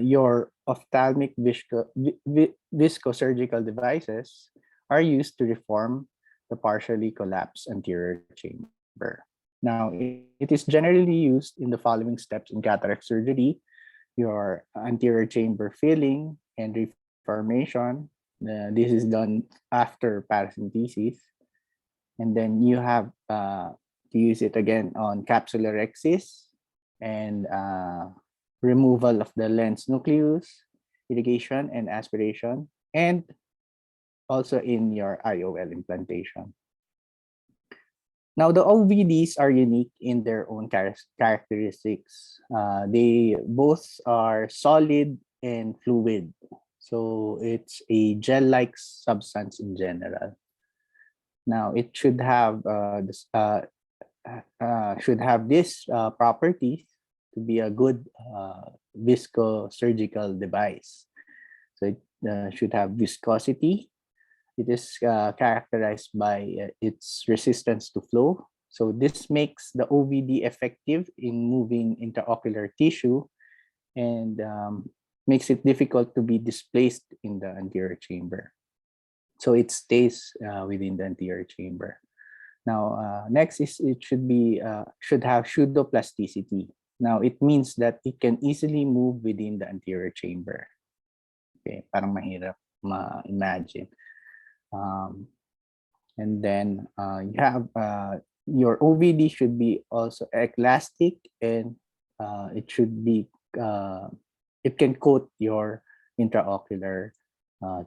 your ophthalmic viscosurgical devices are used to reform the partially collapsed anterior chamber. Now, it is generally used in the following steps in cataract surgery: your anterior chamber filling and reformation. This is done after paracentesis. And then you have to use it again on capsulorhexis and removal of the lens nucleus, irrigation and aspiration, and also in your IOL implantation. Now, the OVDs are unique in their own characteristics. They both are solid and fluid. So it's a gel-like substance in general. Now, it should have this properties to be a good viscosurgical device. So it should have viscosity. It is characterized by its resistance to flow. So this makes the OVD effective in moving intraocular tissue and makes it difficult to be displaced in the anterior chamber. So it stays within the anterior chamber. Now, next is it should have pseudoplasticity. Now, it means that it can easily move within the anterior chamber. Okay, parang mahirap ma-imagine. And then you have your OVD should be also elastic, and it should be it can coat your intraocular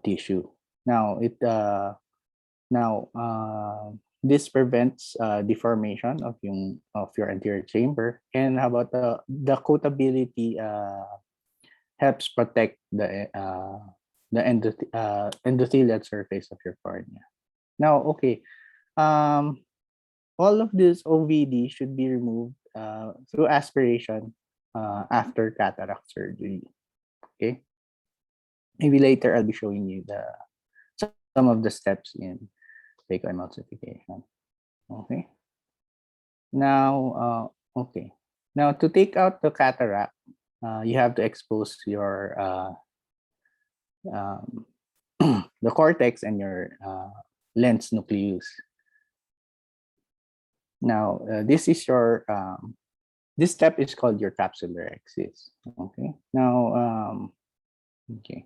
tissue. Now this prevents deformation of your anterior chamber. And how about the coatability helps protect the endothelial surface of your cornea. Now, okay, all of this OVD should be removed through aspiration after cataract surgery. Okay. Maybe later I'll be showing you some of the steps in phacoemulsification. Okay. Now, okay. Now to take out the cataract, you have to expose your the cortex and your lens nucleus. Now, this step is called your capsular axis. Okay. Now, okay.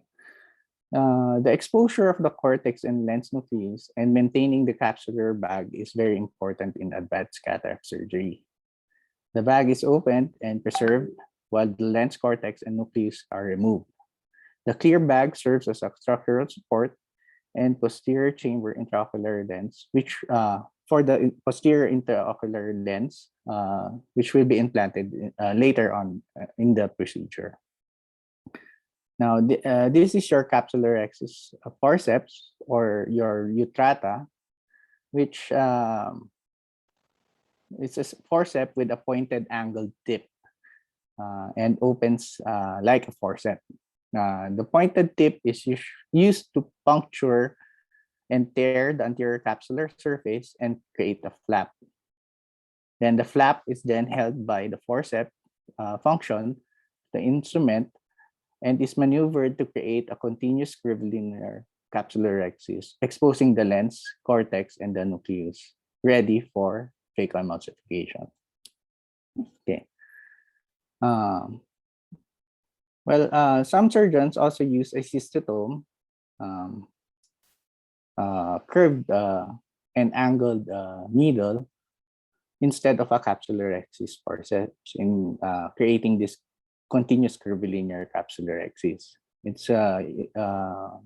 The exposure of the cortex and lens nucleus and maintaining the capsular bag is very important in advanced cataract surgery. The bag is opened and preserved while the lens cortex and nucleus are removed. The clear bag serves as a structural support and posterior chamber intraocular lens, which for the posterior intraocular lens, which will be implanted later on in the procedure. Now, this is your capsular axis forceps or your utrata, which it's a forceps with a pointed angled tip and opens like a forceps. The pointed tip is used to puncture and tear the anterior capsular surface and create a flap. Then the flap is then held by the forceps function, the instrument, and is maneuvered to create a continuous curvilinear capsular axis, exposing the lens, cortex, and the nucleus, ready for phacoemulsification. Okay. Some surgeons also use a cystotome, curved and angled needle instead of a capsular axis forceps in creating this continuous curvilinear capsular axis. It's now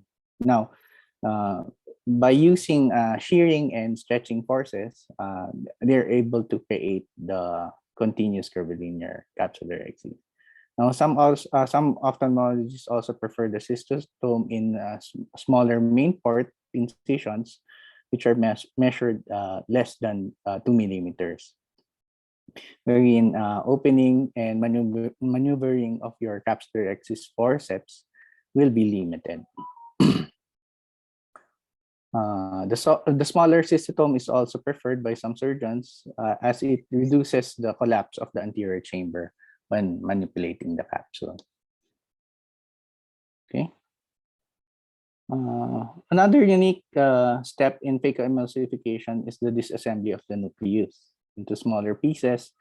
by using shearing and stretching forces, they're able to create the continuous curvilinear capsular axis. Now, some ophthalmologists also prefer the cystostome in smaller main port incisions, which are measured less than 2 millimeters. Wherein opening and maneuvering of your capsular axis forceps will be limited. The smaller cystotome is also preferred by some surgeons as it reduces the collapse of the anterior chamber when manipulating the capsule. Okay. Another unique step in phacoemulsification is the disassembly of the nucleus into smaller pieces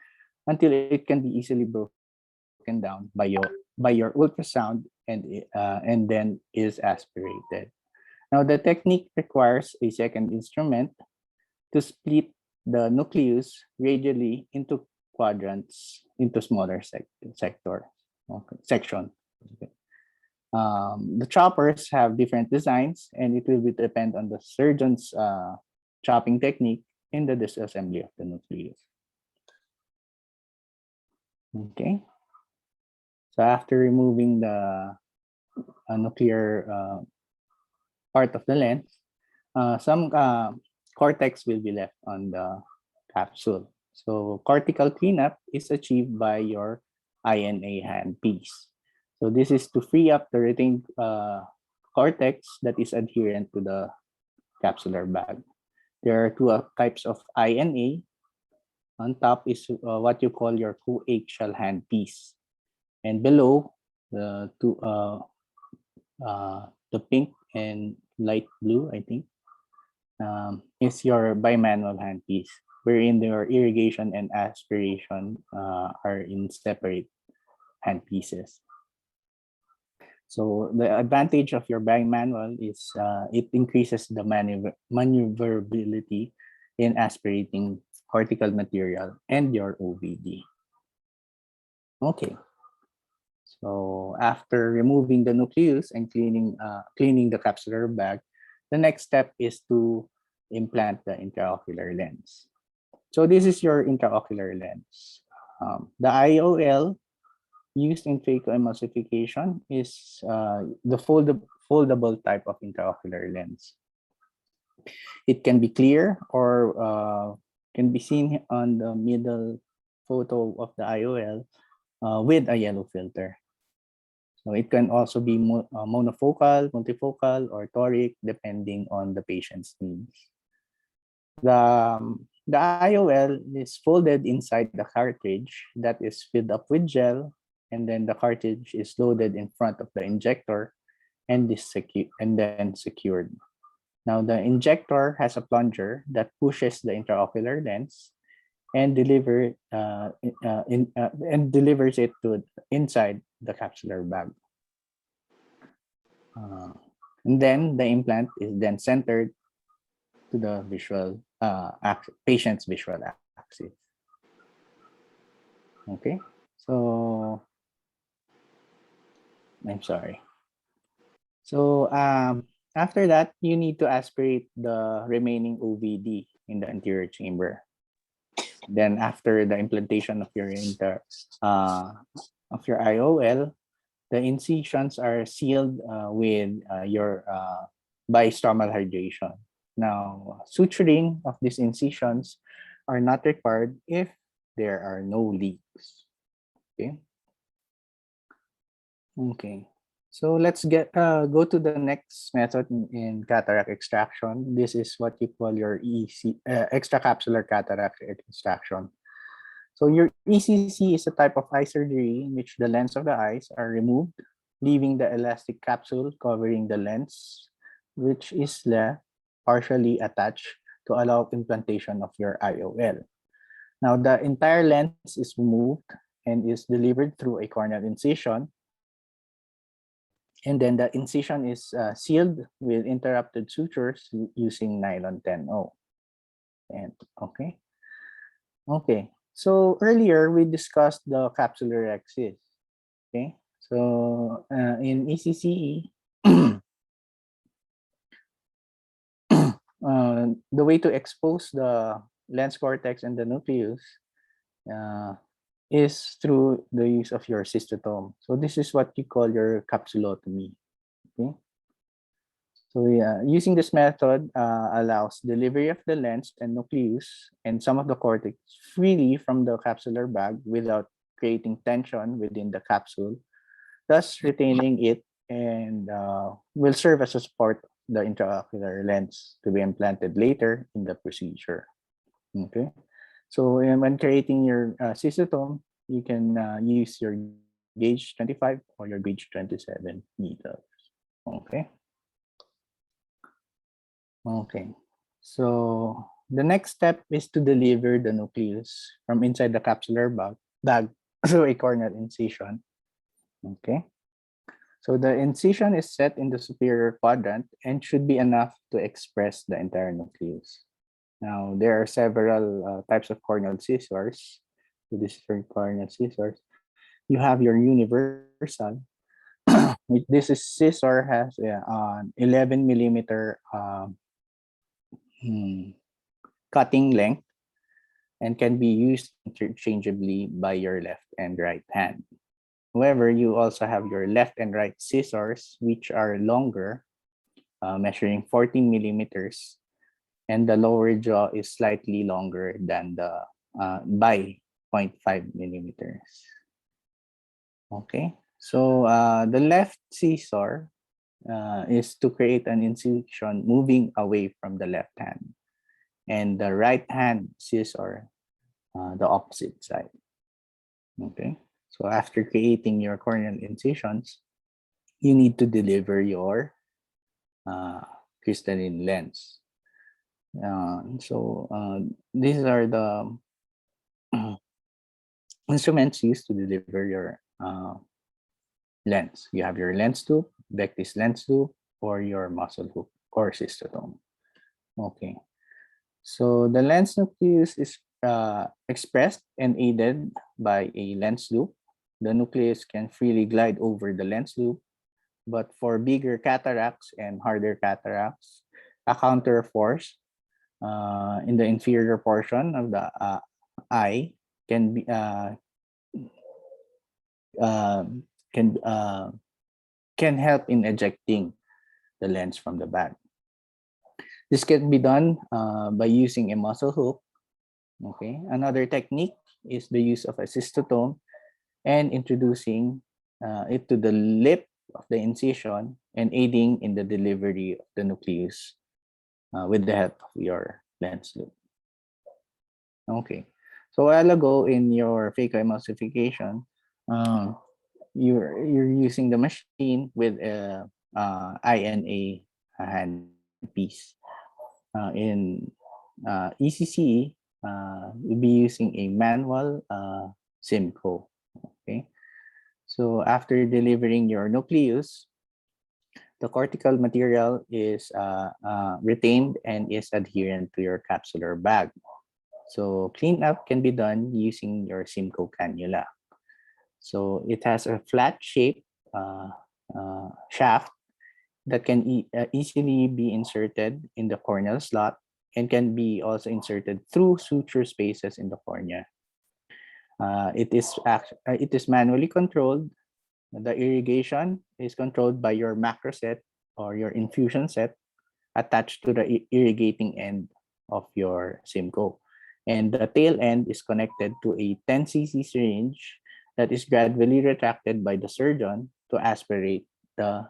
until it can be easily broken down by your ultrasound and then is aspirated. Now the technique requires a second instrument to split the nucleus radially into quadrants into smaller sections. Okay. The choppers have different designs, and it will depend on the surgeon's chopping technique in the disassembly of the nucleus. Okay. So after removing the nuclear part of the lens, some cortex will be left on the capsule. So cortical cleanup is achieved by your INA handpiece. So this is to free up the retained cortex that is adherent to the capsular bag. There are two types of INA. On top is what you call your coaxial handpiece, and below the pink and light blue, I think, is your bimanual handpiece, wherein your irrigation and aspiration are in separate handpieces. So the advantage of your bimanual is it increases the maneuverability in aspirating cortical material and your OVD. Okay. So after removing the nucleus and cleaning the capsular bag, the next step is to implant the intraocular lens. So this is your intraocular lens. The IOL used in phacoemulsification is the foldable type of intraocular lens. It can be clear or can be seen on the middle photo of the IOL with a yellow filter. So it can also be monofocal, multifocal, or toric, depending on the patient's needs. The IOL is folded inside the cartridge that is filled up with gel, and then the cartridge is loaded in front of the injector and then secured. Now the injector has a plunger that pushes the intraocular lens and delivers it to inside the capsular bag. And then the implant is then centered to the patient's visual axis. Okay, so I'm sorry. So after that, you need to aspirate the remaining OVD in the anterior chamber. Then after the implantation of your IOL, the incisions are sealed with your bi-stromal hydration. Now, suturing of these incisions are not required if there are no leaks. Okay. Okay. So let's go to the next method in cataract extraction. This is what you call your extracapsular cataract extraction. So your ECC is a type of eye surgery in which the lens of the eyes are removed, leaving the elastic capsule covering the lens, which is left partially attached to allow implantation of your IOL. Now the entire lens is removed and is delivered through a corneal incision. And then the incision is sealed with interrupted sutures using nylon 10-0. And okay. So earlier we discussed the capsular axis. Okay. So in ECCE, the way to expose the lens cortex and the nucleus is through the use of your cystotome. So this is what you call your capsulotomy. Okay. So using this method allows delivery of the lens and nucleus and some of the cortex freely from the capsular bag without creating tension within the capsule, thus retaining it, and will serve as a support the intraocular lens to be implanted later in the procedure. Okay. So when creating your cystotome, you can use your gauge 25 or your gauge 27 needles. Okay. Okay. So the next step is to deliver the nucleus from inside the capsular bag through a corneal incision. Okay. So the incision is set in the superior quadrant and should be enough to express the entire nucleus. Now, there are several types of corneal scissors. So this is for corneal scissors. You have your universal. This is scissor has an 11 millimeter cutting length and can be used interchangeably by your left and right hand. However, you also have your left and right scissors, which are longer, measuring 14 millimeters, and the lower jaw is slightly longer than the by 0.5 millimeters. Okay, so the left scissor is to create an incision moving away from the left hand, and the right hand scissor the opposite side. Okay, so after creating your corneal incisions, you need to deliver your crystalline lens. These are the instruments used to deliver your lens. You have your lens tube, Becky's lens tube, or your muscle hook or cystotome. Okay, so the lens nucleus is expressed and aided by a lens loop. The nucleus can freely glide over the lens loop, but for bigger cataracts and harder cataracts, a counter force in the inferior portion of the eye can be can help in ejecting the lens from the bag. This can be done by using a muscle hook. Okay, another technique is the use of a cystotome and introducing it to the lip of the incision and aiding in the delivery of the nucleus with the help of your lens loop. Okay, so a while ago in your phacoemulsification, you're using the machine with a INA handpiece. In ECCE, you'll be using a manual Simco. Okay, so after delivering your nucleus, the cortical material is retained and is adherent to your capsular bag. So cleanup can be done using your Simco cannula. So it has a flat shape shaft that can easily be inserted in the corneal slot and can be also inserted through suture spaces in the cornea. It is manually controlled. The irrigation is controlled by your macro set or your infusion set attached to the irrigating end of your Simco. And the tail end is connected to a 10 cc syringe that is gradually retracted by the surgeon to aspirate the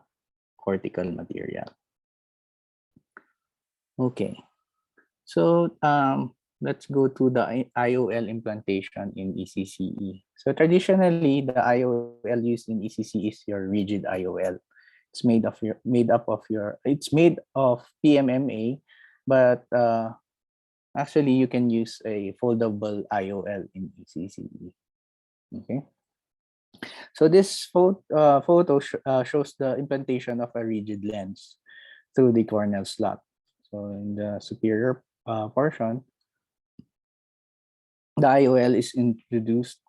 cortical material. Okay, so let's go to the IOL implantation in ECCE. So traditionally, the IOL used in ECCE is your rigid IOL. It's made up of PMMA, but actually you can use a foldable IOL in ECCE. Okay. So this photo shows the implantation of a rigid lens through the corneal slot. So in the superior portion, the IOL is introduced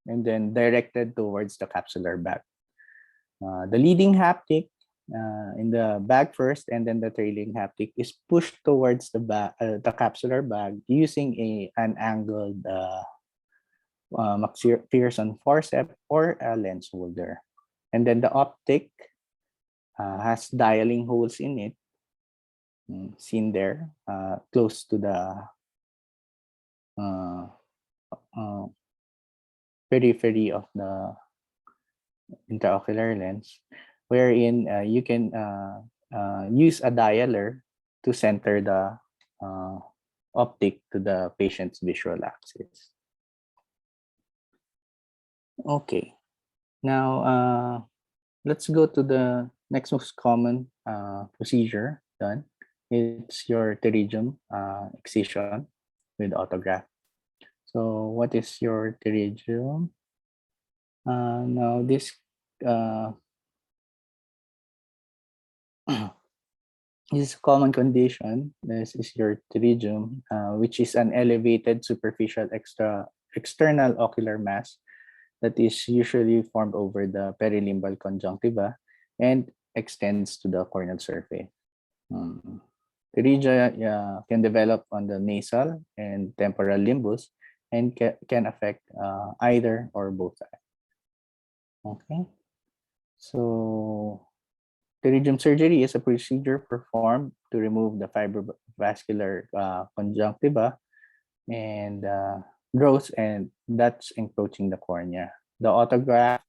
and then directed towards the capsular bag. The leading haptic in the bag first, and then the trailing haptic is pushed towards the capsular bag using an angled McPherson forceps or a lens holder. And then the optic has dialing holes in it, seen there, close to the periphery of the intraocular lens, wherein you can use a dialer to center the optic to the patient's visual axis. Okay, now let's go to the next most common procedure done. It's your pterygium excision with autograft. So what is your pterygium? Now this is a common condition. This is your pterygium, which is an elevated superficial external ocular mass that is usually formed over the perilimbal conjunctiva and extends to the corneal surface. Pterygia can develop on the nasal and temporal limbus and can affect either or both eyes. Okay, so pterygium surgery is a procedure performed to remove the fibrovascular conjunctiva and growth, and that's encroaching the cornea. The autograft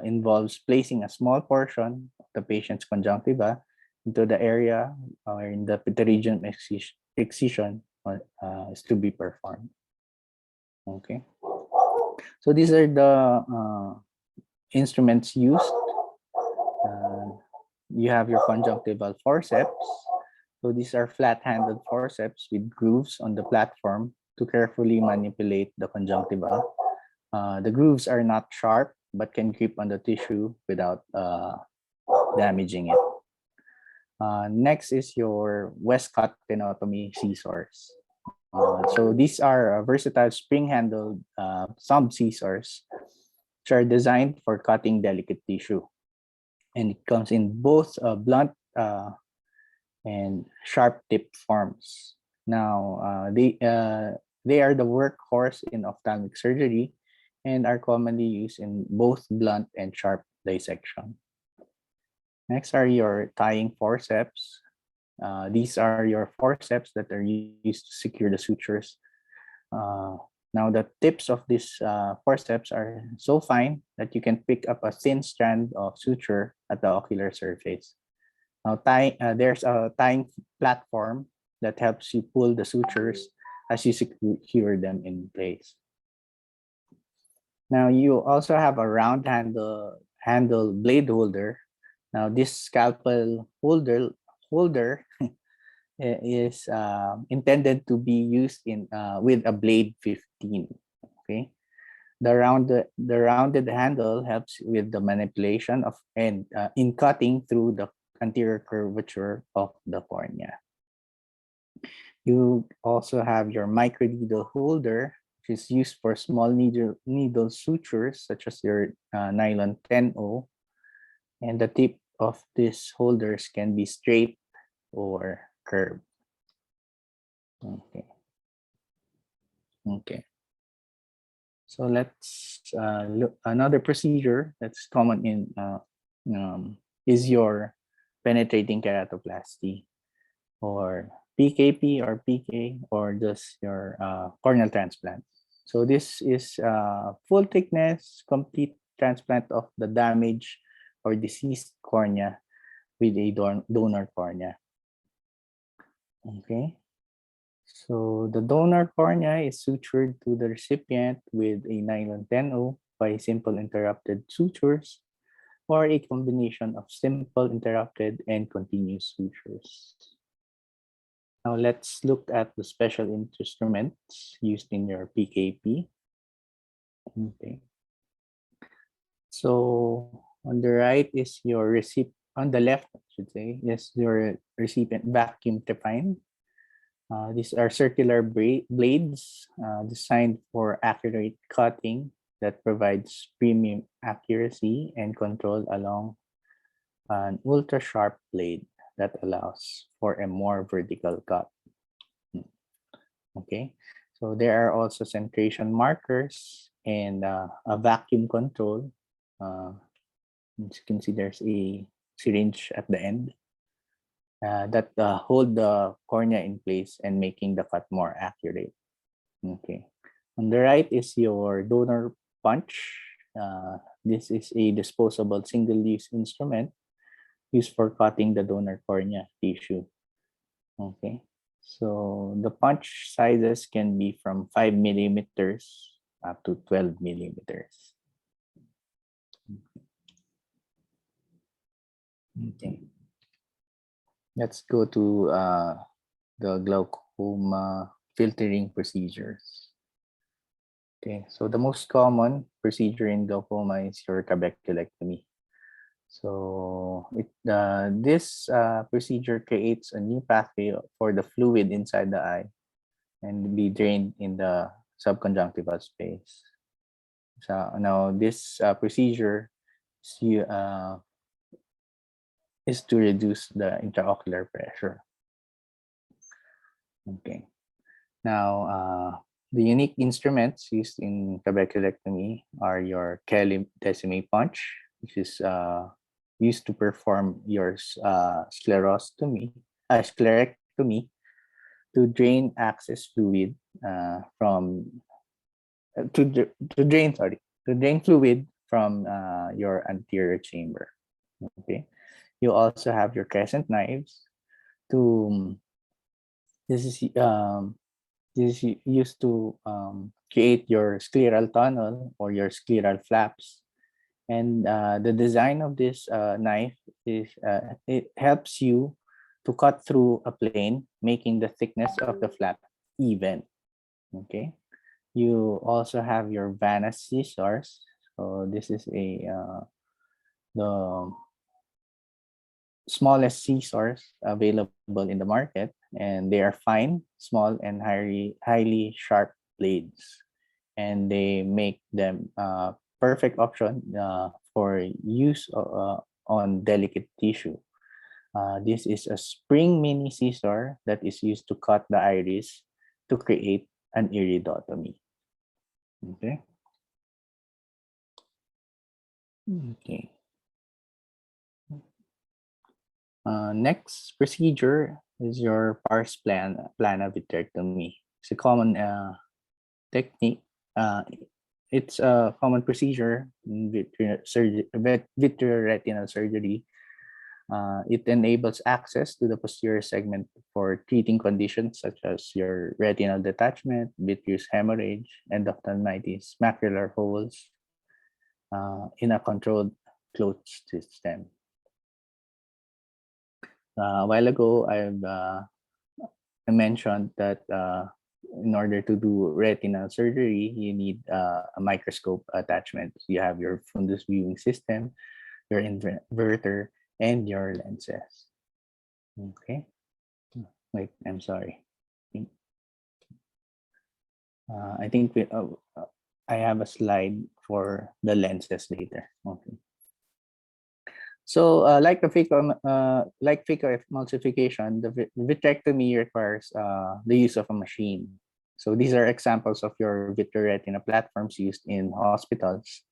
involves placing a small portion of the patient's conjunctiva into the area wherein the pterygium excision is to be performed. Okay, so these are the instruments used. You have your conjunctival forceps. So these are flat-handed forceps with grooves on the platform to carefully manipulate the conjunctiva. The grooves are not sharp, but can grip on the tissue without damaging it. Next is your Westcott tenotomy scissors. So these are versatile spring-handled thumb scissors, which are designed for cutting delicate tissue. And it comes in both blunt and sharp tip forms. Now, they are the workhorse in ophthalmic surgery and are commonly used in both blunt and sharp dissection. Next are your tying forceps. These are your forceps that are used to secure the sutures Now, the tips of these forceps are so fine that you can pick up a thin strand of suture at the ocular surface. Now, there's a tying platform that helps you pull the sutures as you secure them in place. Now, you also have a round handle blade holder. Now, this scalpel holder is intended to be used with a blade 15. Okay, the rounded handle helps with the manipulation of and in cutting through the anterior curvature of the cornea. You also have your microneedle holder, which is used for small needle sutures such as your nylon 10O, and the tip of these holders can be straight or curved. Okay. So let's look another procedure that's common in is your penetrating keratoplasty, or PKP or PK, or just your corneal transplant. So this is full thickness, complete transplant of the damaged or diseased cornea with a donor cornea. Okay. So the donor cornea is sutured to the recipient with a nylon 10O by simple interrupted sutures, or a combination of simple interrupted and continuous sutures. Now let's look at the special instruments used in your PKP. Okay. So on the right is your on the left, I should say, is your recipient vacuum trepine. These are circular blades designed for accurate cutting that provides premium accuracy and control along an ultra-sharp blade that allows for a more vertical cut. Okay, so there are also centration markers and a vacuum control. As you can see, there's a syringe at the end that hold the cornea in place and making the cut more accurate. Okay, on the right is your donor punch. This is a disposable single-use instrument used for cutting the donor cornea tissue. Okay, so the punch sizes can be from 5 millimeters up to 12 millimeters. Okay. Let's go to the glaucoma filtering procedures. Okay, so the most common procedure in glaucoma is your trabeculectomy. So this procedure creates a new pathway for the fluid inside the eye and be drained in the subconjunctival space. So now this procedure is to reduce the intraocular pressure. Okay. Now, the unique instruments used in trabeculectomy are your Kelly decimate punch, which is used to perform your sclerectomy to drain excess fluid to drain fluid from your anterior chamber. Okay. You also have your crescent knives to this is used to create your scleral tunnel or your scleral flaps. And the design of this knife is it helps you to cut through a plane, making the thickness of the flap even. Okay. You also have your Vannas scissors. So this is the smallest scissors available in the market, and they are fine, small, and highly sharp blades, and they make them perfect option for use on delicate tissue. This is a spring mini scissor that is used to cut the iris to create an iridotomy. Okay. Okay. Next procedure is your pars plana vitrectomy. It's a common technique. It's a common procedure in vitreoretinal surgery. It enables access to the posterior segment for treating conditions such as your retinal detachment, vitreous hemorrhage, endophthalmitis, macular holes in a controlled closed system. A while ago, I mentioned that in order to do retinal surgery, you need a microscope attachment. You have your fundus viewing system, your inverter, and your lenses. Okay. Wait, I'm sorry. I think I have a slide for the lenses later. Okay. So, like phacoemulsification, the vitrectomy requires the use of a machine. So these are examples of your vitreoretina platforms used in hospitals.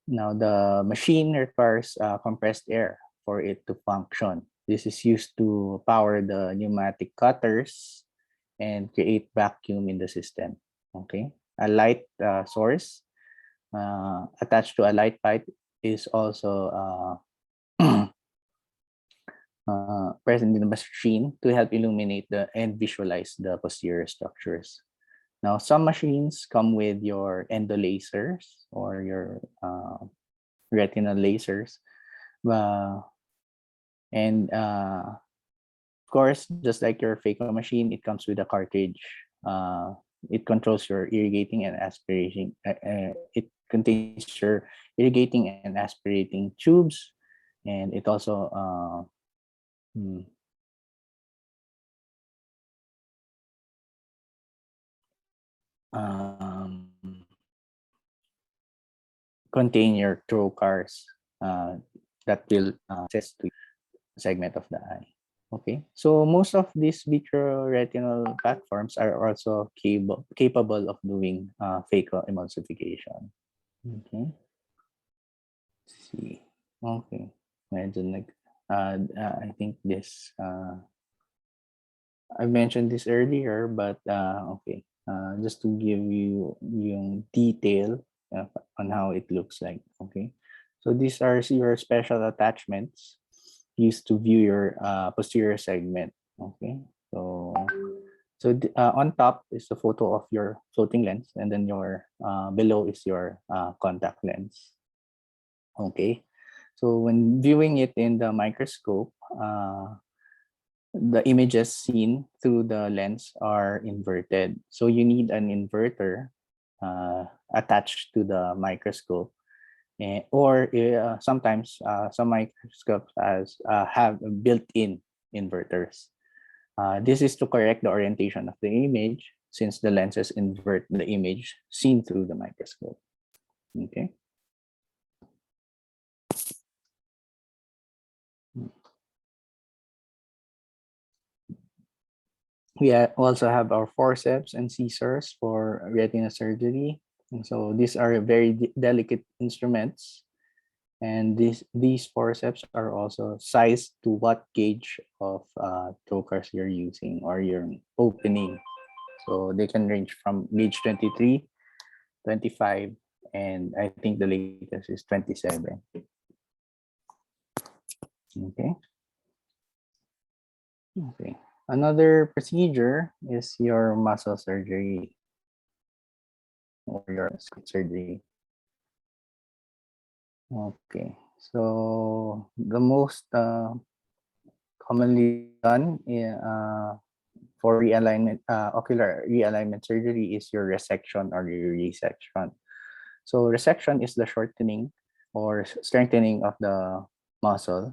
Now, the machine requires compressed air for it to function. This is used to power the pneumatic cutters and create vacuum in the system. Okay, a light source attached to a light pipe is also present in the machine to help illuminate and visualize the posterior structures. Now, some machines come with your endolasers or your retinal lasers. And of course, just like your phaco machine, it comes with a cartridge. It controls your irrigating and aspirating. It contains your irrigating and aspirating tubes, and it also contain your trocars that will access to segment of the eye. Okay, so most of these vitreoretinal platforms are also capable of doing phacoemulsification. Okay, let's see. Okay, I think this I mentioned this earlier, but okay, just to give you yung detail on how it looks like. Okay, so these are your special attachments used to view your posterior segment. Okay, so on top is the photo of your floating lens, and then your below is your contact lens. Okay, so when viewing it in the microscope, the images seen through the lens are inverted. So you need an inverter attached to the microscope. Or sometimes some microscopes have built-in inverters. This is to correct the orientation of the image since the lenses invert the image seen through the microscope. Okay. We also have our forceps and scissors for retina surgery. And so these are very delicate instruments. And these forceps are also sized to what gauge of trocars you're using or you're opening. So they can range from gauge 23, 25, and I think the latest is 27. Okay. Okay. Another procedure is your muscle surgery or your surgery. Okay, so the most commonly done for realignment, ocular realignment surgery is your resection or your resection. So resection is the shortening or strengthening of the muscle,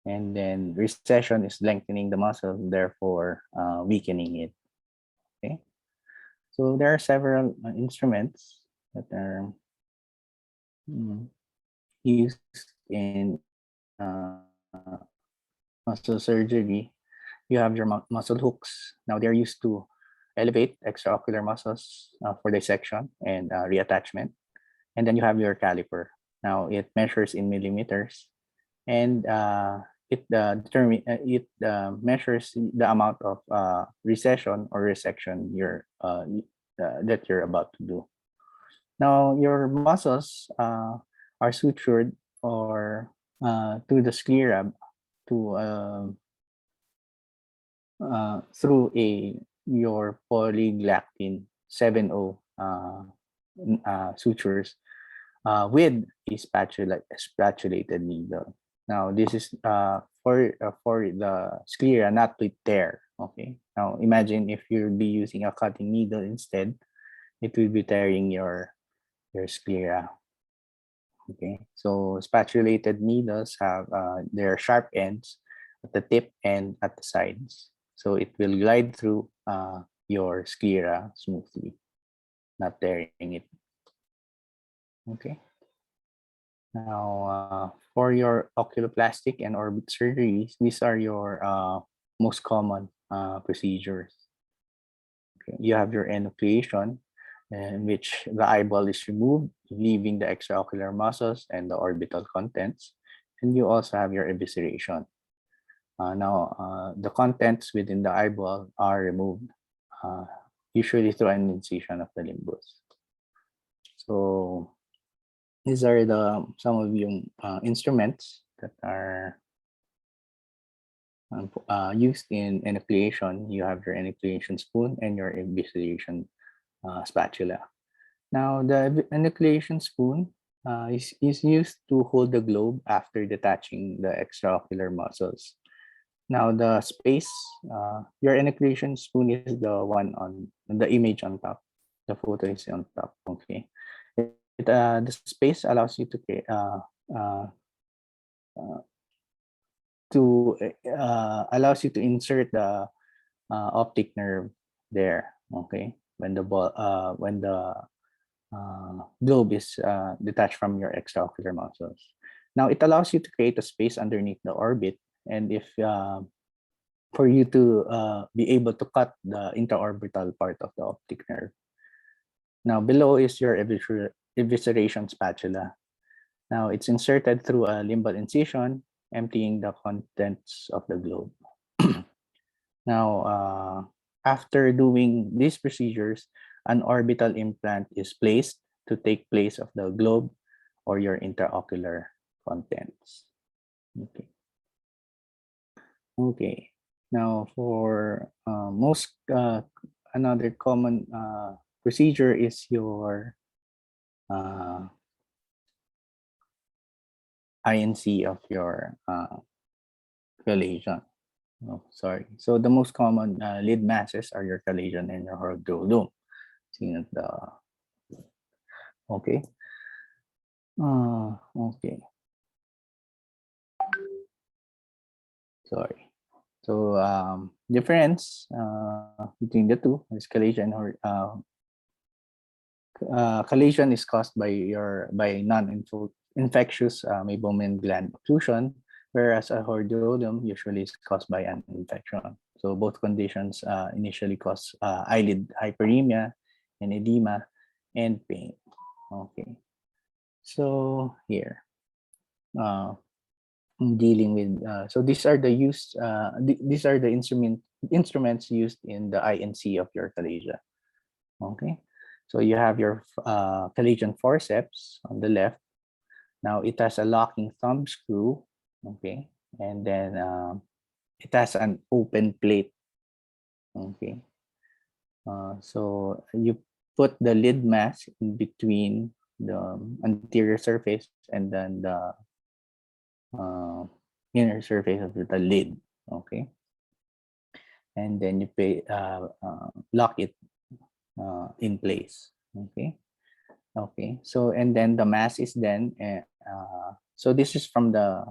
and then recession is lengthening the muscle, therefore weakening it. Okay, so there are several instruments that are used in muscle surgery. You have your muscle hooks. Now they're used to elevate extraocular muscles for dissection and reattachment. And then you have your caliper. Now it measures in millimeters, and it measures the amount of recession or resection that you're about to do. Now, your muscles are sutured or to the sclera to through your polyglactin 7O sutures with a spatulated needle. Now, this is for the sclera not to tear. Okay. Now, imagine if you'll be using a cutting needle instead, it will be tearing your sclera. Okay. So spatulated needles have their sharp ends at the tip and at the sides. So it will glide through your sclera smoothly, not tearing it. Okay. Now, for your oculoplastic and orbit surgeries, these are your most common procedures. Okay. You have your enucleation, in which the eyeball is removed, leaving the extraocular muscles and the orbital contents. And you also have your evisceration. Now, the contents within the eyeball are removed, usually through an incision of the limbus. So these are some of yung instruments that are used in enucleation. You have your enucleation spoon and your evisceration spatula. Now, the enucleation spoon is used to hold the globe after detaching the extraocular muscles. Now, the space, your enucleation spoon is the one on the image on top. The photo is on top. Okay. The space allows you allows you to insert the optic nerve there. Okay, when the globe is detached from your extraocular muscles. Now it allows you to create a space underneath the orbit, and if for you to be able to cut the intraorbital part of the optic nerve. Now below is your evisceration spatula. Now it's inserted through a limbal incision, emptying the contents of the globe. Now, after doing these procedures, an orbital implant is placed to take place of the globe or your intraocular contents. Okay. Okay. Now, for most another common procedure is your INC of your chelation. Oh, sorry. So the most common lid masses are your chelation and your hordeolum. Seen at the okay. Okay. Sorry. So difference between the two is chelation or chelation is caused by non-infectious meibomian gland occlusion, whereas a hordeolum usually is caused by an infection. So both conditions initially cause eyelid hyperemia and edema and pain. Okay. So here, dealing with so these are these are the instruments used in the INC of your chalasia. Okay. So you have your chalazion forceps on the left. Now it has a locking thumb screw, okay, and then it has an open plate, okay. So you put the lid mass in between the anterior surface and then the inner surface of the lid, okay, and then you lock it in place, okay. Okay, so and then the mass is then so this is from the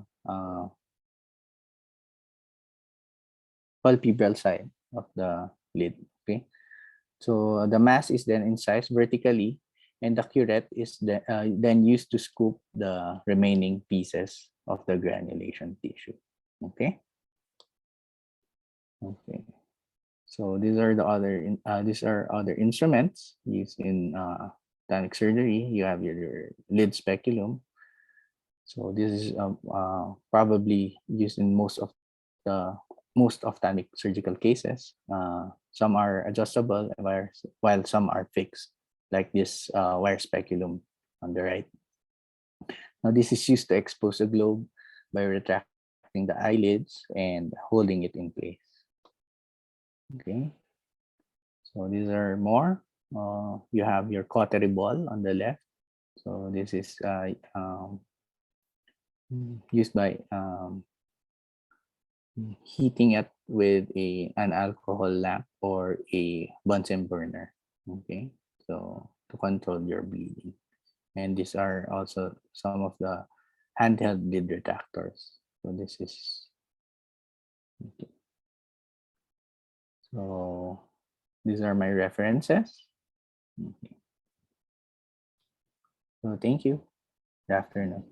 palpebral side of the lid. Okay, so the mass is then incised vertically, and the curette is then used to scoop the remaining pieces of the granulation tissue. Okay. Okay. So these are other instruments used in ophthalmic surgery. You have your lid speculum. So this is probably used in most of the most ophthalmic surgical cases. Some are adjustable, while some are fixed, like this wire speculum on the right. Now, this is used to expose the globe by retracting the eyelids and holding it in place. Okay, so these are more. You have your cautery ball on the left. So this is used by heating it with an alcohol lamp or a Bunsen burner. Okay, so to control your bleeding. And these are also some of the handheld lid retractors. So this is okay. So these are my references. Okay. So thank you. Good afternoon.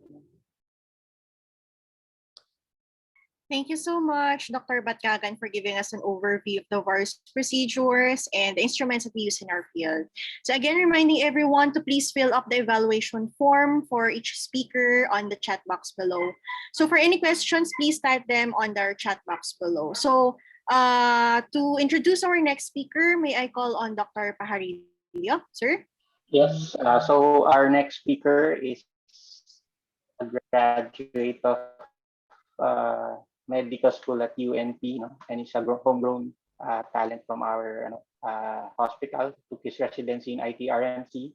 Thank you so much, Dr. Batkagan, for giving us an overview of the various procedures and the instruments that we use in our field. So again, reminding everyone to please fill up the evaluation form for each speaker on the chat box below. So for any questions, please type them on the chat box below. So to introduce our next speaker, may I call on Dr. Pajarillo, sir? Yes. So our next speaker is a graduate of medical school at UNP, and he's a homegrown talent from our hospital. Took his residency in ITRMC,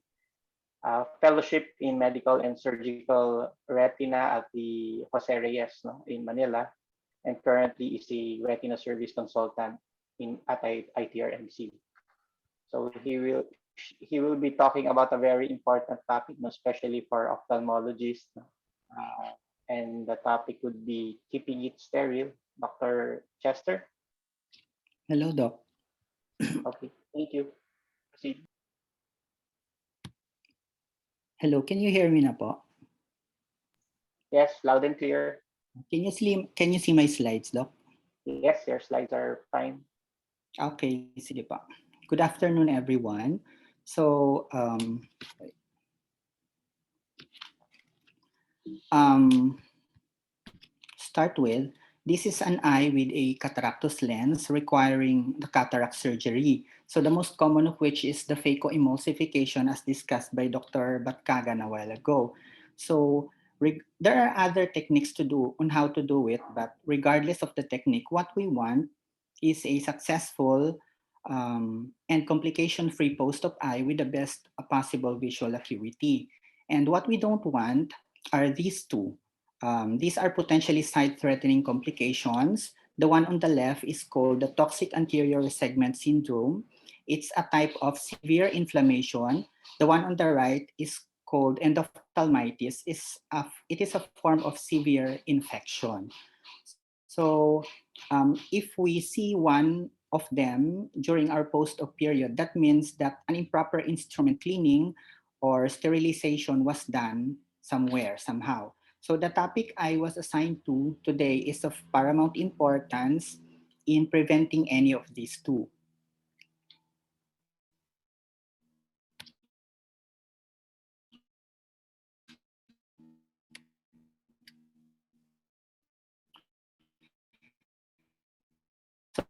fellowship in medical and surgical retina at the Jose Reyes in Manila, and currently is a retina service consultant at ITRMC. So he will be talking about a very important topic, especially for ophthalmologists. And the topic would be keeping it sterile. Dr. Chester. Hello, Doc. Okay, thank you. Proceed. Hello, can you hear me na po? Yes, loud and clear. Can you see my slides, Doc? Yes, your slides are fine. Okay, sige pa. Good afternoon, everyone. So, start with, this is an eye with a cataractus lens requiring the cataract surgery. So the most common of which is the phacoemulsification, as discussed by Dr. Batkagan a while ago. So there are other techniques to do on how to do it, but regardless of the technique, what we want is a successful and complication-free post-op eye with the best possible visual acuity. And what we don't want are these two. These are potentially sight-threatening complications. The one on the left is called the toxic anterior segment syndrome. It's a type of severe inflammation. The one on the right is called endophthalmitis. It is a form of severe infection. So if we see one of them during our post-op period, that means that an improper instrument cleaning or sterilization was done somewhere, somehow. So the topic I was assigned to today is of paramount importance in preventing any of these two.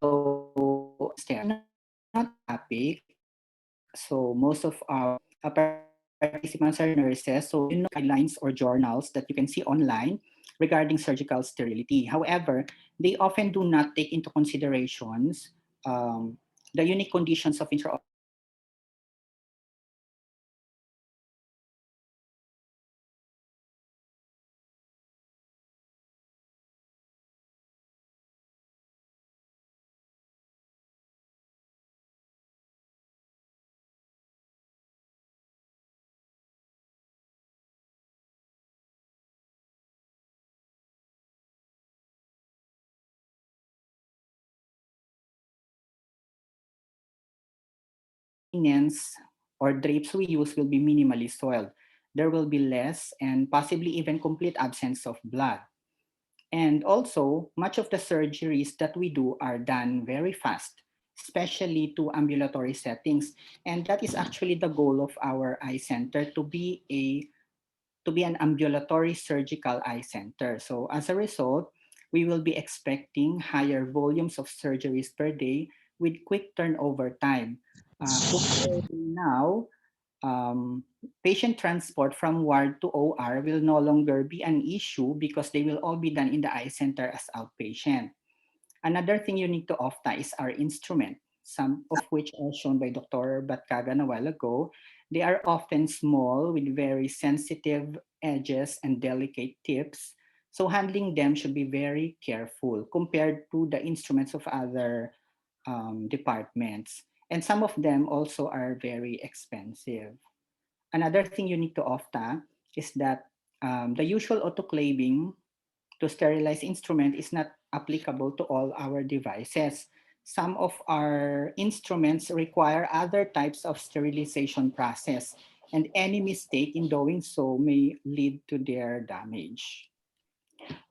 So, not topic. So most of our participants are nurses, so you know guidelines or journals that you can see online regarding surgical sterility. However, they often do not take into considerations the unique conditions of intraocular linens or drapes we use will be minimally soiled. There will be less and possibly even complete absence of blood. And also, much of the surgeries that we do are done very fast, especially to ambulatory settings. And that is actually the goal of our eye center, to be an ambulatory surgical eye center. So as a result, we will be expecting higher volumes of surgeries per day with quick turnover time. Compared now, um, patient transport from ward to OR will no longer be an issue because they will all be done in the eye center as outpatient. Another thing unique to OFTA is our instrument, some of which are shown by Dr. Batkagan a while ago. They are often small with very sensitive edges and delicate tips. So handling them should be very careful compared to the instruments of other departments. And some of them also are very expensive. Another thing unique to OFTA is that the usual autoclaving to sterilize instrument is not applicable to all our devices. Some of our instruments require other types of sterilization process, and any mistake in doing so may lead to their damage.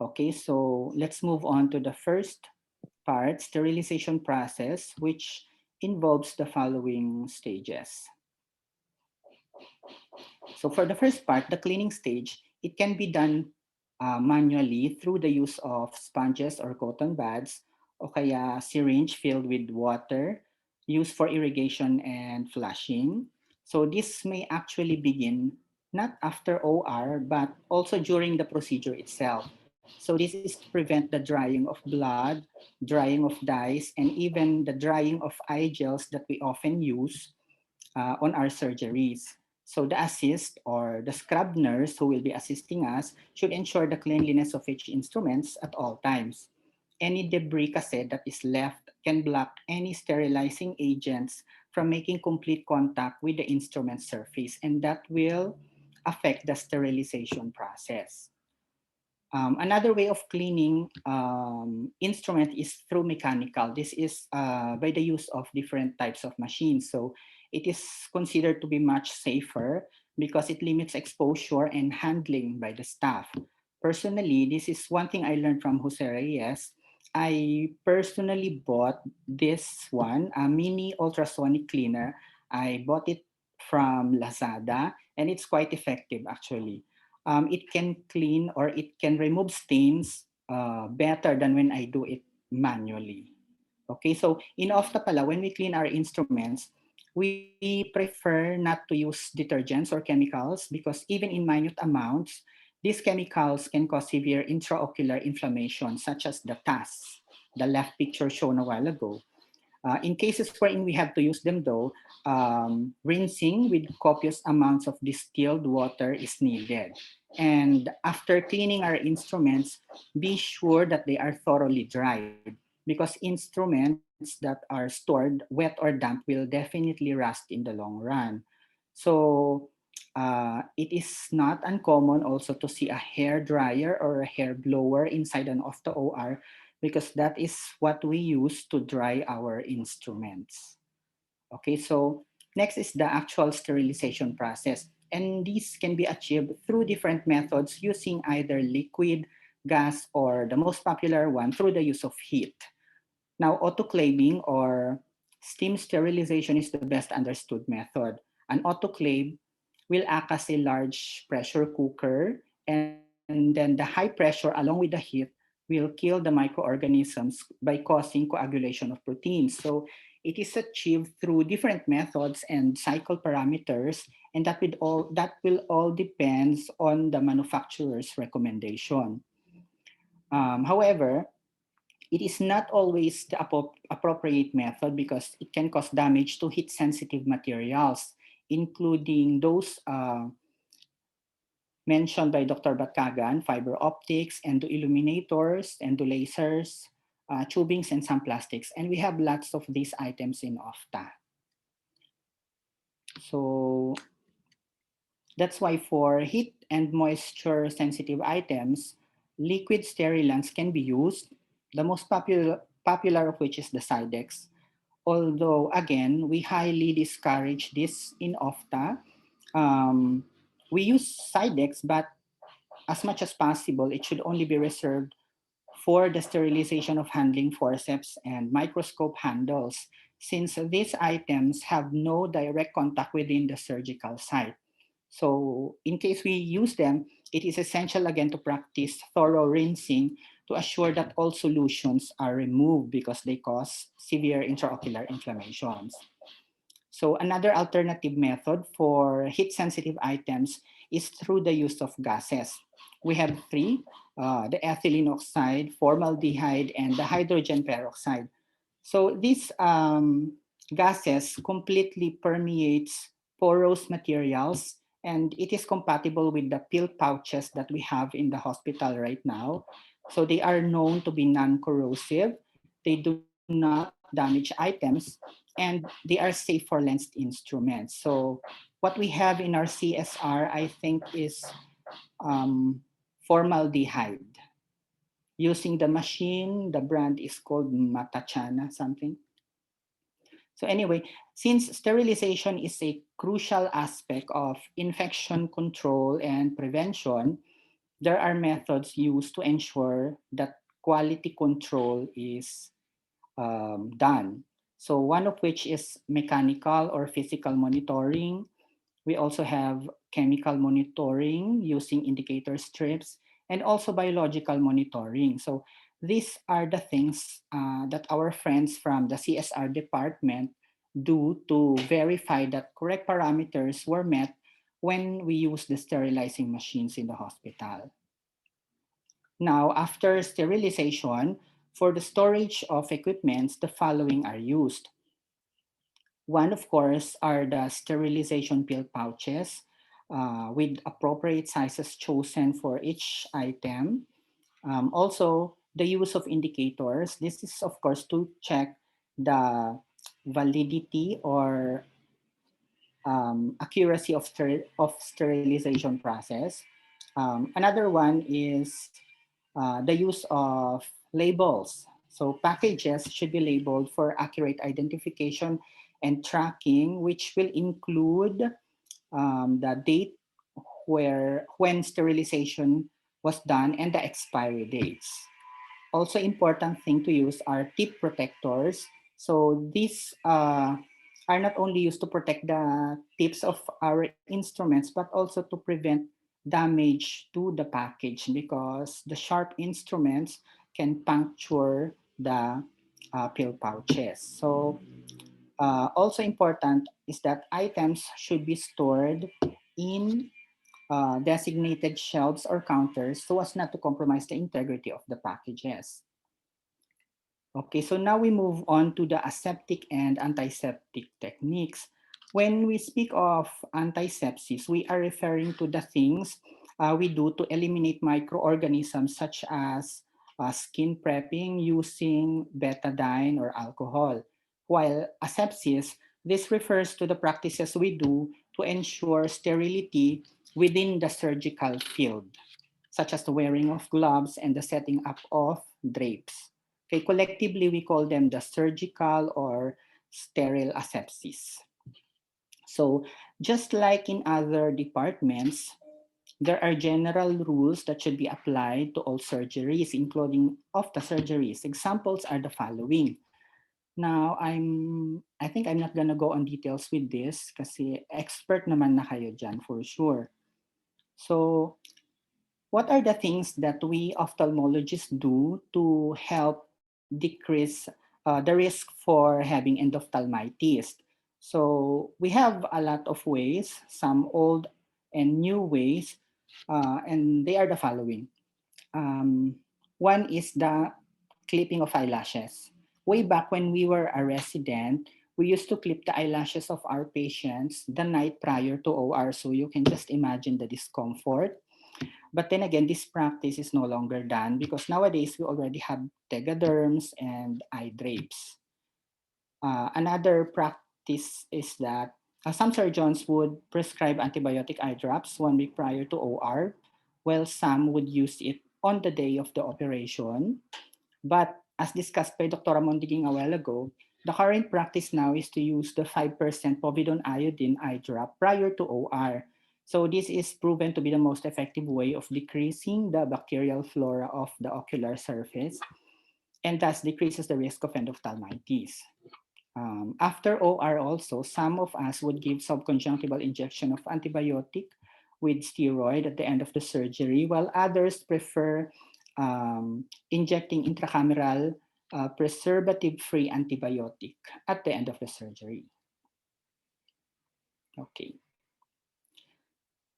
Okay, so let's move on to the first part, sterilization process, which involves the following stages. So for the first part, the cleaning stage, it can be done manually through the use of sponges or cotton buds o kaya syringe filled with water used for irrigation and flushing. So this may actually begin not after OR, but also during the procedure itself. So this is to prevent the drying of blood, drying of dyes, and even the drying of eye gels that we often use on our surgeries. So the assist or the scrub nurse who will be assisting us should ensure the cleanliness of each instruments at all times. Any debris kasi that is left can block any sterilizing agents from making complete contact with the instrument surface, and that will affect the sterilization process. Another way of cleaning instrument is through mechanical. This is by the use of different types of machines. So it is considered to be much safer because it limits exposure and handling by the staff. Personally, this is one thing I learned from Jose Reyes. I personally bought this one, a mini ultrasonic cleaner. I bought it from Lazada, and it's quite effective actually. It can clean or it can remove stains better than when I do it manually. Okay, so in Ofta pala, when we clean our instruments, we prefer not to use detergents or chemicals because even in minute amounts, these chemicals can cause severe intraocular inflammation such as the TAS, the left picture shown a while ago. In cases wherein we have to use them though, rinsing with copious amounts of distilled water is needed. And after cleaning our instruments, be sure that they are thoroughly dried because instruments that are stored wet or damp will definitely rust in the long run. So it is not uncommon also to see a hair dryer or a hair blower inside an of the OR because that is what we use to dry our instruments. Okay, so next is the actual sterilization process. And these can be achieved through different methods using either liquid, gas, or the most popular one through the use of heat. Now, autoclaving or steam sterilization is the best understood method. An autoclave will act as a large pressure cooker, and then the high pressure along with the heat will kill the microorganisms by causing coagulation of proteins. So it is achieved through different methods and cycle parameters, and that will all depends on the manufacturer's recommendation. However, it is not always the appropriate method because it can cause damage to heat sensitive materials, including those mentioned by Dr. Batkagan, fiber optics, endoilluminators, endolasers, tubings, and some plastics. And we have lots of these items in OFTA. So that's why for heat and moisture sensitive items, liquid sterilants can be used. The most popular of which is the Sidex. Although again, we highly discourage this in OFTA. We use Sidex, but as much as possible, it should only be reserved for the sterilization of handling forceps and microscope handles, since these items have no direct contact within the surgical site. So in case we use them, it is essential again to practice thorough rinsing to to assure that all solutions are removed because they cause severe intraocular inflammations. So another alternative method for heat-sensitive items is through the use of gases. We have three, the ethylene oxide, formaldehyde, and the hydrogen peroxide. So these gases completely permeates porous materials, and it is compatible with the pill pouches that we have in the hospital right now. So they are known to be non-corrosive. They do not damage items, and they are safe for lensed instruments. So what we have in our CSR, I think, is formaldehyde. Using the machine, the brand is called Matachana something. So anyway, since sterilization is a crucial aspect of infection control and prevention, there are methods used to ensure that quality control is done. So one of which is mechanical or physical monitoring. We also have chemical monitoring using indicator strips, and also biological monitoring. So these are the things that our friends from the CSR department do to verify that correct parameters were met when we use the sterilizing machines in the hospital. Now, after sterilization, for the storage of equipments, the following are used. One, of course, are the sterilization pill pouches with appropriate sizes chosen for each item. Also, the use of indicators. This is, of course, to check the validity or accuracy of sterilization process. Another one is the use of labels. So packages should be labeled for accurate identification and tracking, which will include the date when sterilization was done and the expiry dates. Also important thing to use are tip protectors. So these are not only used to protect the tips of our instruments, but also to prevent damage to the package, because the sharp instruments can puncture the pill pouches. So also important is that items should be stored in designated shelves or counters so as not to compromise the integrity of the packages. Okay, so now we move on to the aseptic and antiseptic techniques. When we speak of antisepsis, we are referring to the things we do to eliminate microorganisms such as skin prepping using betadine or alcohol. While asepsis, this refers to the practices we do to ensure sterility within the surgical field, such as the wearing of gloves and the setting up of drapes. Okay, collectively, we call them the surgical or sterile asepsis. So just like in other departments, there are general rules that should be applied to all surgeries, including of the surgeries. Examples are the following. Now, I think I'm not gonna go on details with this kasi expert naman na kayo dyan for sure. So what are the things that we ophthalmologists do to help decrease the risk for having endophthalmitis? So we have a lot of ways, some old and new ways, and they are the following. One is the clipping of eyelashes. Way back when we were a resident, we used to clip the eyelashes of our patients the night prior to OR, so you can just imagine the discomfort. But then again, this practice is no longer done because nowadays we already have tegaderms and eye drapes. Another practice is that some surgeons would prescribe antibiotic eye drops 1 week prior to OR, while some would use it on the day of the operation. But as discussed by Dr. Mondiging a while ago, the current practice now is to use the 5% povidone iodine eye drop prior to OR. So this is proven to be the most effective way of decreasing the bacterial flora of the ocular surface and thus decreases the risk of endophthalmitis. After OR also, some of us would give subconjunctival injection of antibiotic with steroid at the end of the surgery, while others prefer injecting intracameral preservative-free antibiotic at the end of the surgery. Okay.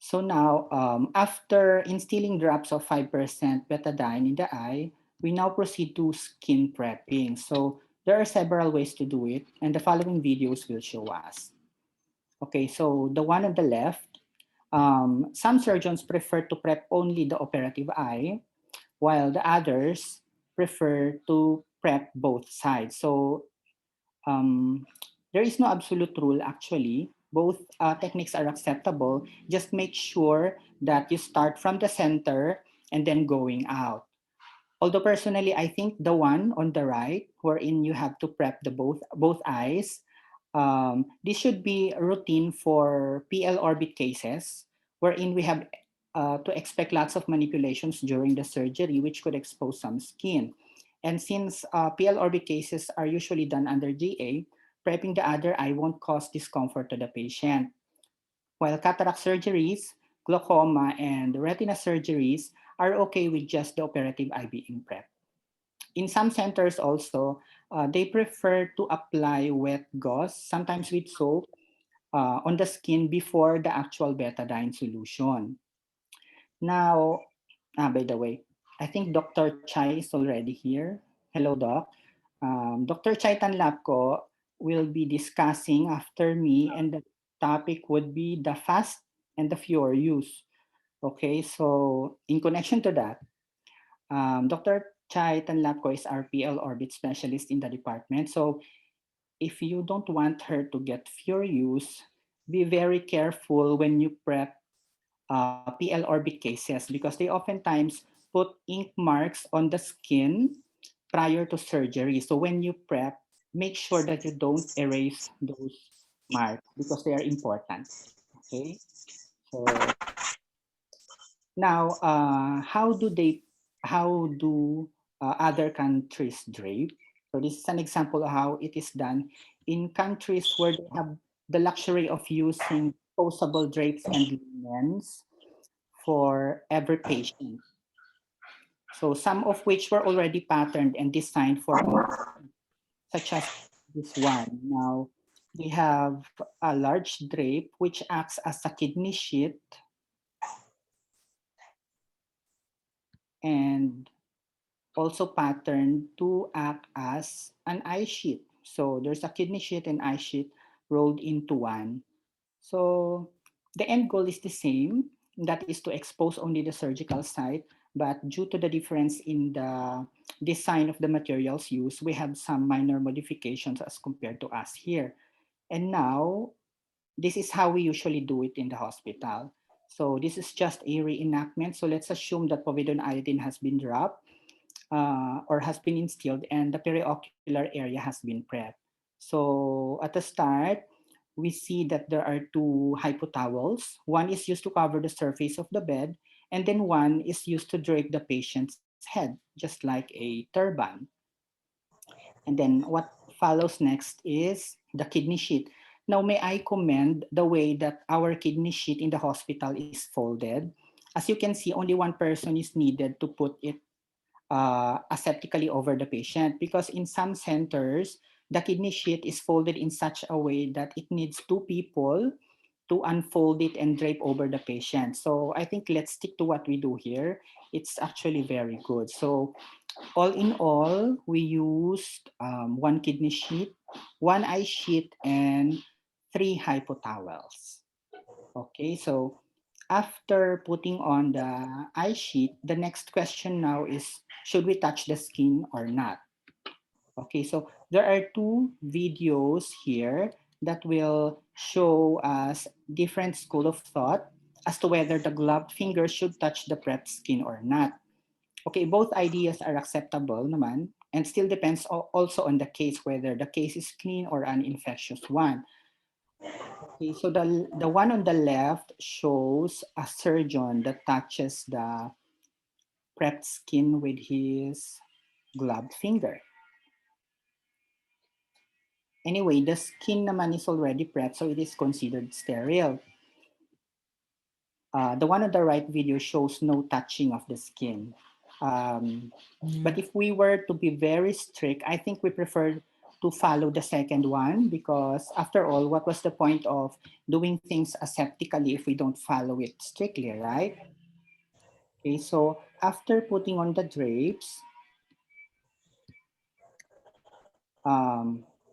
So now, after instilling drops of 5% betadine in the eye, we now proceed to skin prepping. So there are several ways to do it, and the following videos will show us. Okay, so the one on the left, some surgeons prefer to prep only the operative eye, while the others prefer to prep both sides. So there is no absolute rule actually. Both techniques are acceptable. Just make sure that you start from the center and then going out. Although personally, I think the one on the right, wherein you have to prep the both eyes, this should be a routine for PL orbit cases, wherein we have to expect lots of manipulations during the surgery, which could expose some skin. And since PL orbit cases are usually done under GA, prepping the other eye won't cause discomfort to the patient. While cataract surgeries, glaucoma, and retina surgeries are okay with just the operative eye being prepped. In some centers also, they prefer to apply wet gauze, sometimes with soap, on the skin before the actual betadine solution. Now, by the way, I think Dr. Chai is already here. Hello, Doc. Dr. Chai Tanlapko will be discussing after me, and the topic would be the fast and the fewer use. Okay, so in connection to that, Dr. Chai Tanlapko is our PL orbit specialist in the department. So if you don't want her to get fewer use, be very careful when you prep PL orbit cases because they oftentimes put ink marks on the skin prior to surgery. So when you prep, make sure that you don't erase those marks because they are important. Okay. So now, how do other countries drape? So this is an example of how it is done in countries where they have the luxury of using posable drapes and linens for every patient. So some of which were already patterned and designed for all, such as this one. Now, they have a large drape which acts as a kidney sheet and also patterned to act as an eye sheet. So there's a kidney sheet and eye sheet rolled into one. So the end goal is the same, that is to expose only the surgical site, but due to the difference in the design of the materials used, we have some minor modifications as compared to us here. And now, this is how we usually do it in the hospital. So this is just a reenactment. So let's assume that povidone iodine has been dropped or has been instilled and the periocular area has been prepped. So at the start, we see that there are two hypotowels. One is used to cover the surface of the bed, and then one is used to drape the patient's head, just like a turban. And then what follows next is the kidney sheet. Now, may I commend the way that our kidney sheet in the hospital is folded. As you can see, only one person is needed to put it aseptically over the patient because in some centers, the kidney sheet is folded in such a way that it needs two people to unfold it and drape over the patient. So I think let's stick to what we do here. It's actually very good. So all in all, we used one kidney sheet, one eye sheet, and three hypotowels. Okay, so after putting on the eye sheet, the next question now is, should we touch the skin or not? Okay, so there are two videos here that will show us different school of thought as to whether the gloved fingers should touch the prepped skin or not. Okay, both ideas are acceptable naman and still depends also on the case, whether the case is clean or an infectious one. Okay, so the one on the left shows a surgeon that touches the prepped skin with his gloved finger. Anyway, the skin naman is already prepped, so it is considered sterile. The one on the right video shows no touching of the skin. But if we were to be very strict, I think we prefer to follow the second one, because after all, what was the point of doing things aseptically if we don't follow it strictly, right? Okay, so after putting on the drapes,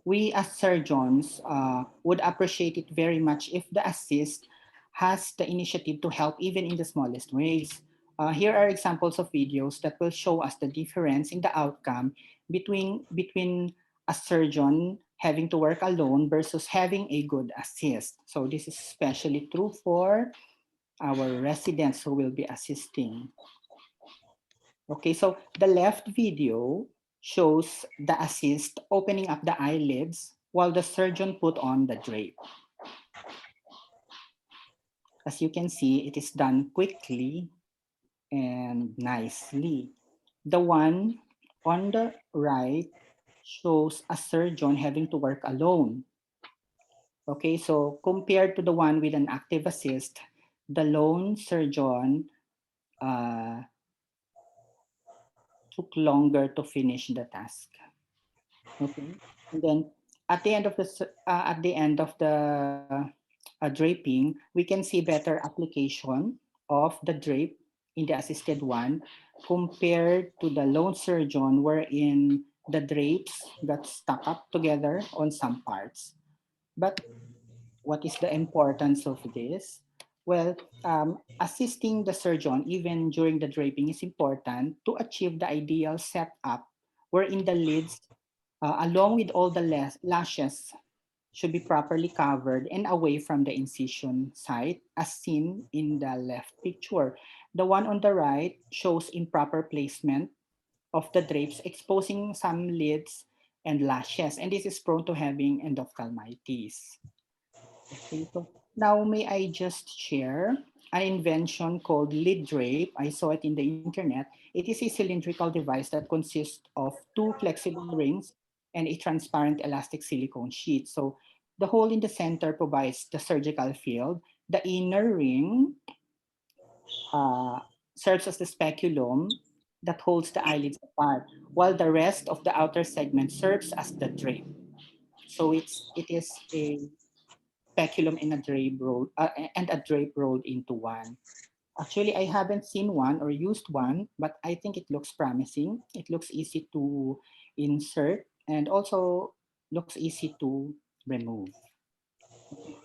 we as surgeons would appreciate it very much if the assist has the initiative to help even in the smallest ways. Here are examples of videos that will show us the difference in the outcome between a surgeon having to work alone versus having a good assist. So this is especially true for our residents who will be assisting. Okay, so the left video shows the assist opening up the eyelids while the surgeon put on the drape. As you can see, it is done quickly and nicely. The one on the right shows a surgeon having to work alone. Okay, so compared to the one with an active assist, the lone surgeon uh, took longer to finish the task. Okay, and then at the end of the draping, we can see better application of the drape in the assisted one compared to the lone surgeon, wherein the drapes got stuck up together on some parts. But what is the importance of this? Well, assisting the surgeon even during the draping is important to achieve the ideal setup wherein the lids, along with all the lashes, should be properly covered and away from the incision site, as seen in the left picture. The one on the right shows improper placement of the drapes, exposing some lids and lashes, and this is prone to having endophthalmitis. Okay, so now may I just share an invention called lid drape. I saw it in the internet. It is a cylindrical device that consists of two flexible rings and a transparent elastic silicone sheet. So the hole in the center provides the surgical field. The inner ring uh, serves as the speculum that holds the eyelids apart, while the rest of the outer segment serves as the drape. So it is a speculum and a drape rolled into one. Actually, I haven't seen one or used one, but I think it looks promising. It looks easy to insert and also looks easy to remove. Okay.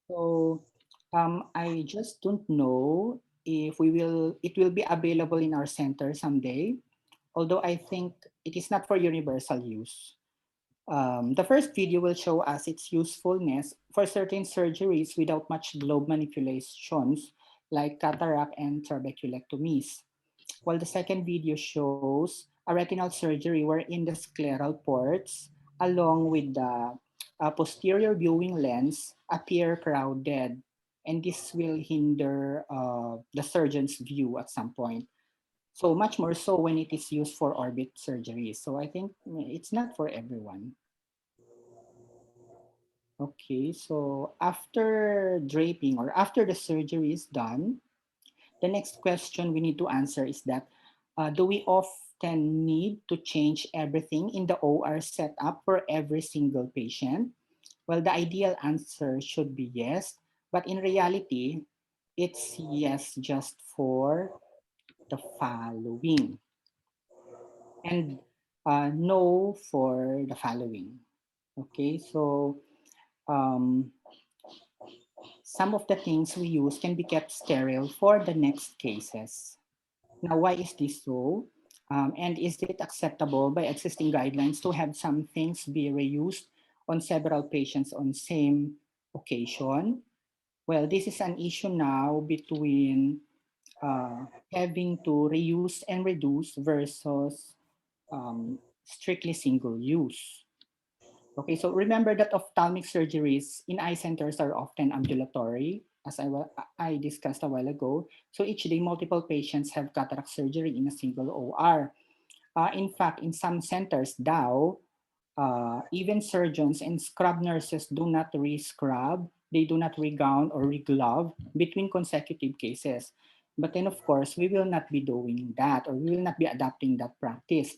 So I just don't know if it will be available in our center someday. Although I think it is not for universal use. The first video will show us its usefulness for certain surgeries without much globe manipulations, like cataract and trabeculectomies. While the second video shows a retinal surgery wherein the scleral ports, along with the posterior viewing lens, appear crowded. And this will hinder the surgeon's view at some point. So much more so when it is used for orbit surgery. So I think it's not for everyone. Okay, so after draping or after the surgery is done, the next question we need to answer is that do we often need to change everything in the OR setup for every single patient? Well, the ideal answer should be yes, but in reality, it's yes just for the following and no for the following. Okay, so um, some of the things we use can be kept sterile for the next cases. Now, why is this so? And is it acceptable by existing guidelines to have some things be reused on several patients on same occasion? Well, this is an issue now between having to reuse and reduce versus strictly single use. Okay, so remember that ophthalmic surgeries in eye centers are often ambulatory, as I discussed a while ago. So each day, multiple patients have cataract surgery in a single OR. In fact, in some centers, even surgeons and scrub nurses do not re-scrub, they do not re-gown or re-glove between consecutive cases. But then, of course, we will not be doing that, or we will not be adopting that practice.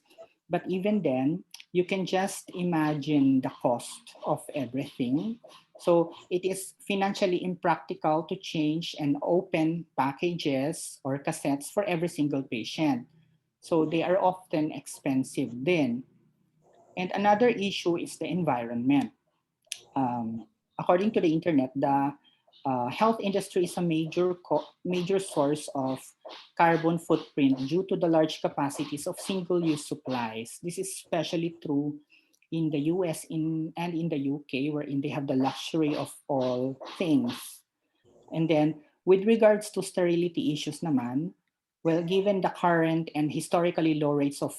But even then, you can just imagine the cost of everything. So it is financially impractical to change and open packages or cassettes for every single patient. So they are often expensive then. And another issue is the environment. According to the internet, the health industry is a major source of carbon footprint due to the large capacities of single-use supplies. This is especially true in the US and in the UK, wherein they have the luxury of all things. And then with regards to sterility issues naman, well, given the current and historically low rates of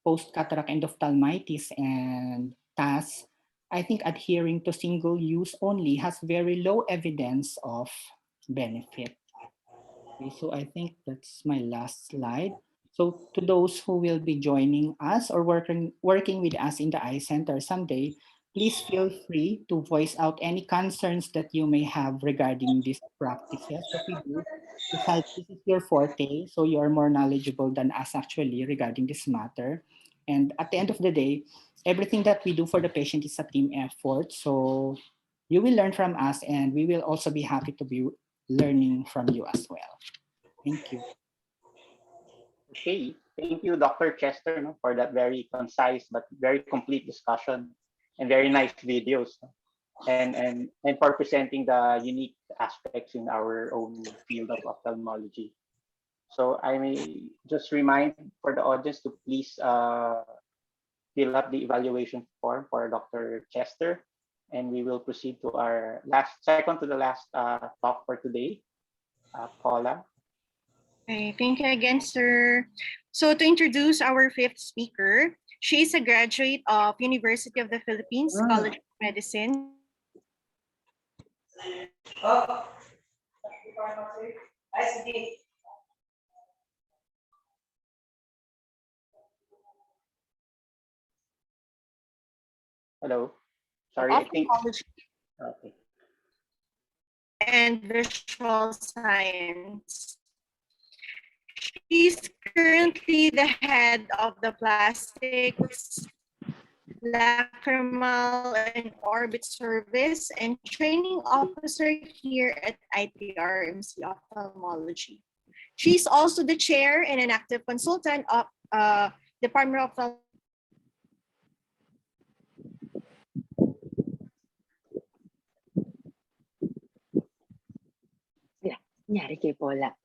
post-cataract endophthalmitis and TAS, I think adhering to single-use only has very low evidence of benefit. Okay, so I think that's my last slide. So to those who will be joining us or working with us in the eye center someday, please feel free to voice out any concerns that you may have regarding these practices that we do. Besides, this is your forte, so you are more knowledgeable than us actually regarding this matter. And at the end of the day, everything that we do for the patient is a team effort. So you will learn from us, and we will also be happy to be learning from you as well. Thank you. Okay, thank you, Dr. Chester, no, for that very concise but very complete discussion and very nice videos, no, and for presenting the unique aspects in our own field of ophthalmology. So I may just remind for the audience to please fill up the evaluation form for Dr. Chester, and we will proceed to our second to the last talk for today, Paula. Okay, thank you again, sir. So to introduce our fifth speaker, she is a graduate of University of the Philippines College of Medicine. Hello. Sorry, I think. Okay. And visual science. She's currently the head of the plastics, lacrimal and orbit service and training officer here at IPRMC Ophthalmology. She's also the chair and an active consultant of Department of Ophthalmology. Nyari kay Paula.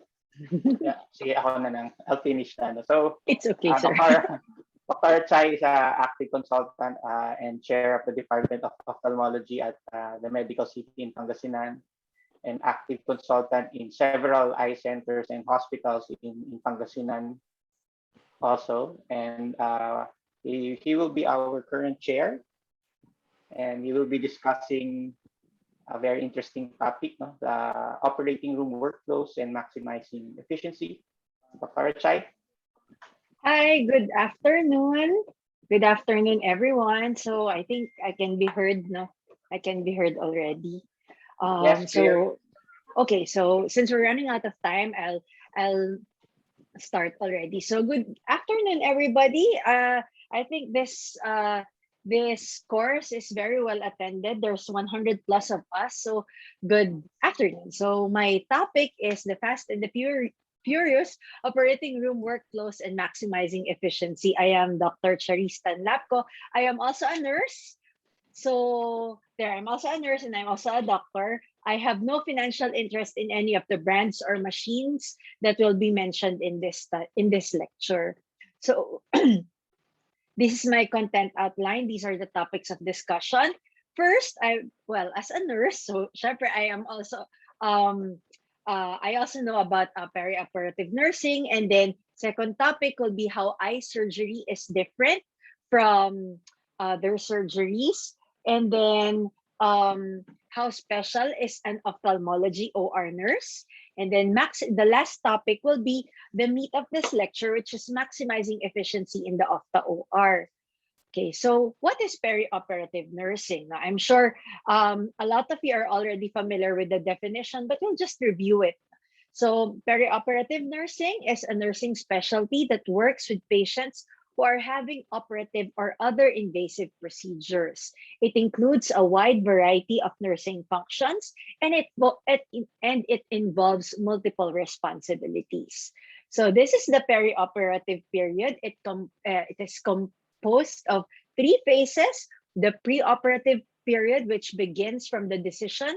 Yeah, sige, ako na lang. I'll finish na. So, It's okay, sir. Dr. Chai is an active consultant and chair of the Department of Ophthalmology at the Medical City in Pangasinan, and active consultant in several eye centers and hospitals in Pangasinan also. And he will be our current chair, and we will be discussing a very interesting topic, no? The operating room workflows and maximizing efficiency. Dr. Chai. Hi, good afternoon. Good afternoon, everyone. So I think I can be heard, no? I can be heard already. Yes, clear. Okay, so since we're running out of time, I'll start already. So good afternoon, everybody. I think this course is very well attended. There's 100 plus of us. So good afternoon. So my topic is the fast and the furious operating room workflows and maximizing efficiency. I am Dr. Charis Tanlapco. I am also a nurse. So there, I'm also a nurse and I'm also a doctor. I have no financial interest in any of the brands or machines that will be mentioned in this lecture. So this is my content outline. These are the topics of discussion. First, as a nurse, so syempre, I am also I also know about perioperative nursing, and then second topic will be how eye surgery is different from other surgeries, and then how special is an ophthalmology OR nurse, and then the last topic will be the meat of this lecture, which is maximizing efficiency in the Ophtha OR. Okay, so what is perioperative nursing? Now, I'm sure a lot of you are already familiar with the definition, but we'll just review it. So perioperative nursing is a nursing specialty that works with patients who are having operative or other invasive procedures. It includes a wide variety of nursing functions, and it involves multiple responsibilities. So this is the perioperative period. It is composed of 3 phases: the preoperative period, which begins from the decision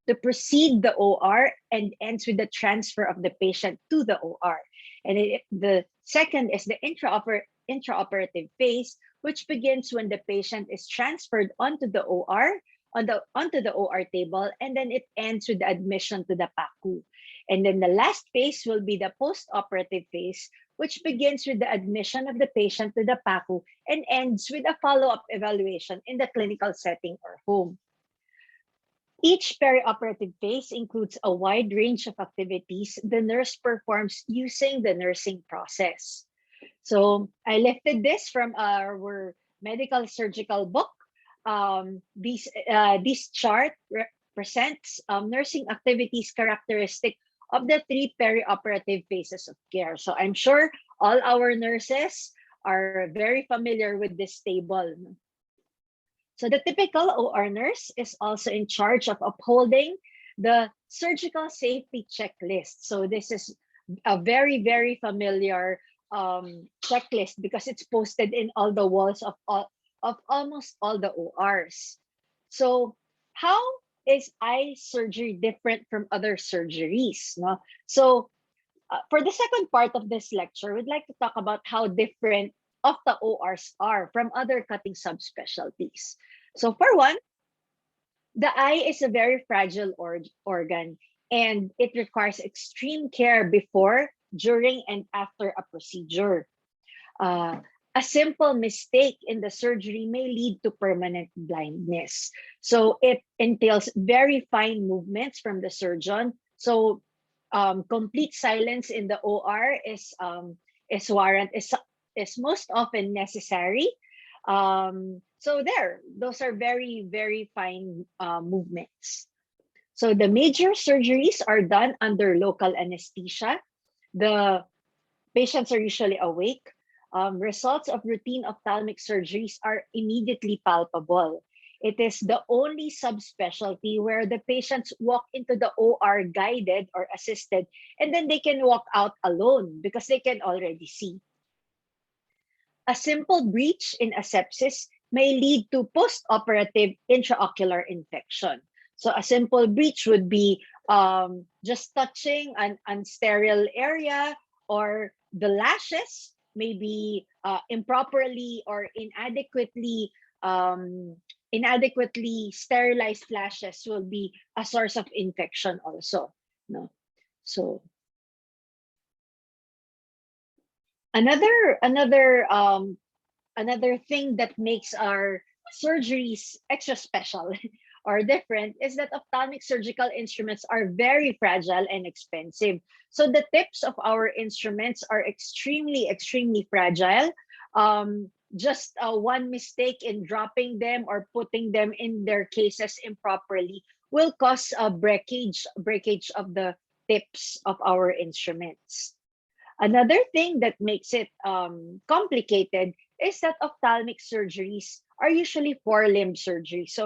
to proceed the OR and ends with the transfer of the patient to the OR. And the second is the intraoperative phase, which begins when the patient is transferred onto the OR, onto the OR table, and then it ends with the admission to the PACU. And then the last phase will be the post-operative phase, which begins with the admission of the patient to the PACU and ends with a follow-up evaluation in the clinical setting or home. Each perioperative phase includes a wide range of activities the nurse performs using the nursing process. So I lifted this from our medical surgical book. This chart represents nursing activities characteristic of the 3 perioperative phases of care. So I'm sure all our nurses are very familiar with this table. So the typical OR nurse is also in charge of upholding the surgical safety checklist. So this is a very, very familiar checklist because it's posted in all the walls of almost all the ORs. So how is eye surgery different from other surgeries? No? So for the second part of this lecture, we'd like to talk about how different of the ORs are from other cutting subspecialties. So for one, the eye is a very fragile organ, and it requires extreme care before, during, and after a procedure. A simple mistake in the surgery may lead to permanent blindness. So it entails very fine movements from the surgeon. So complete silence in the OR is most often necessary. So those are very, very fine movements. So the major surgeries are done under local anesthesia. The patients are usually awake. Results of routine ophthalmic surgeries are immediately palpable. It is the only subspecialty where the patients walk into the OR guided or assisted, and then they can walk out alone because they can already see. A simple breach in asepsis may lead to post-operative intraocular infection. So a simple breach would be just touching an unsterile area, or the lashes may be improperly or inadequately sterilized lashes will be a source of infection also. No, so another thing that makes our surgeries extra special or different is that ophthalmic surgical instruments are very fragile and expensive. So the tips of our instruments are extremely, extremely fragile. Just one mistake in dropping them or putting them in their cases improperly will cause a breakage of the tips of our instruments. Another thing that makes it complicated is that ophthalmic surgeries are usually 4-limb surgery. So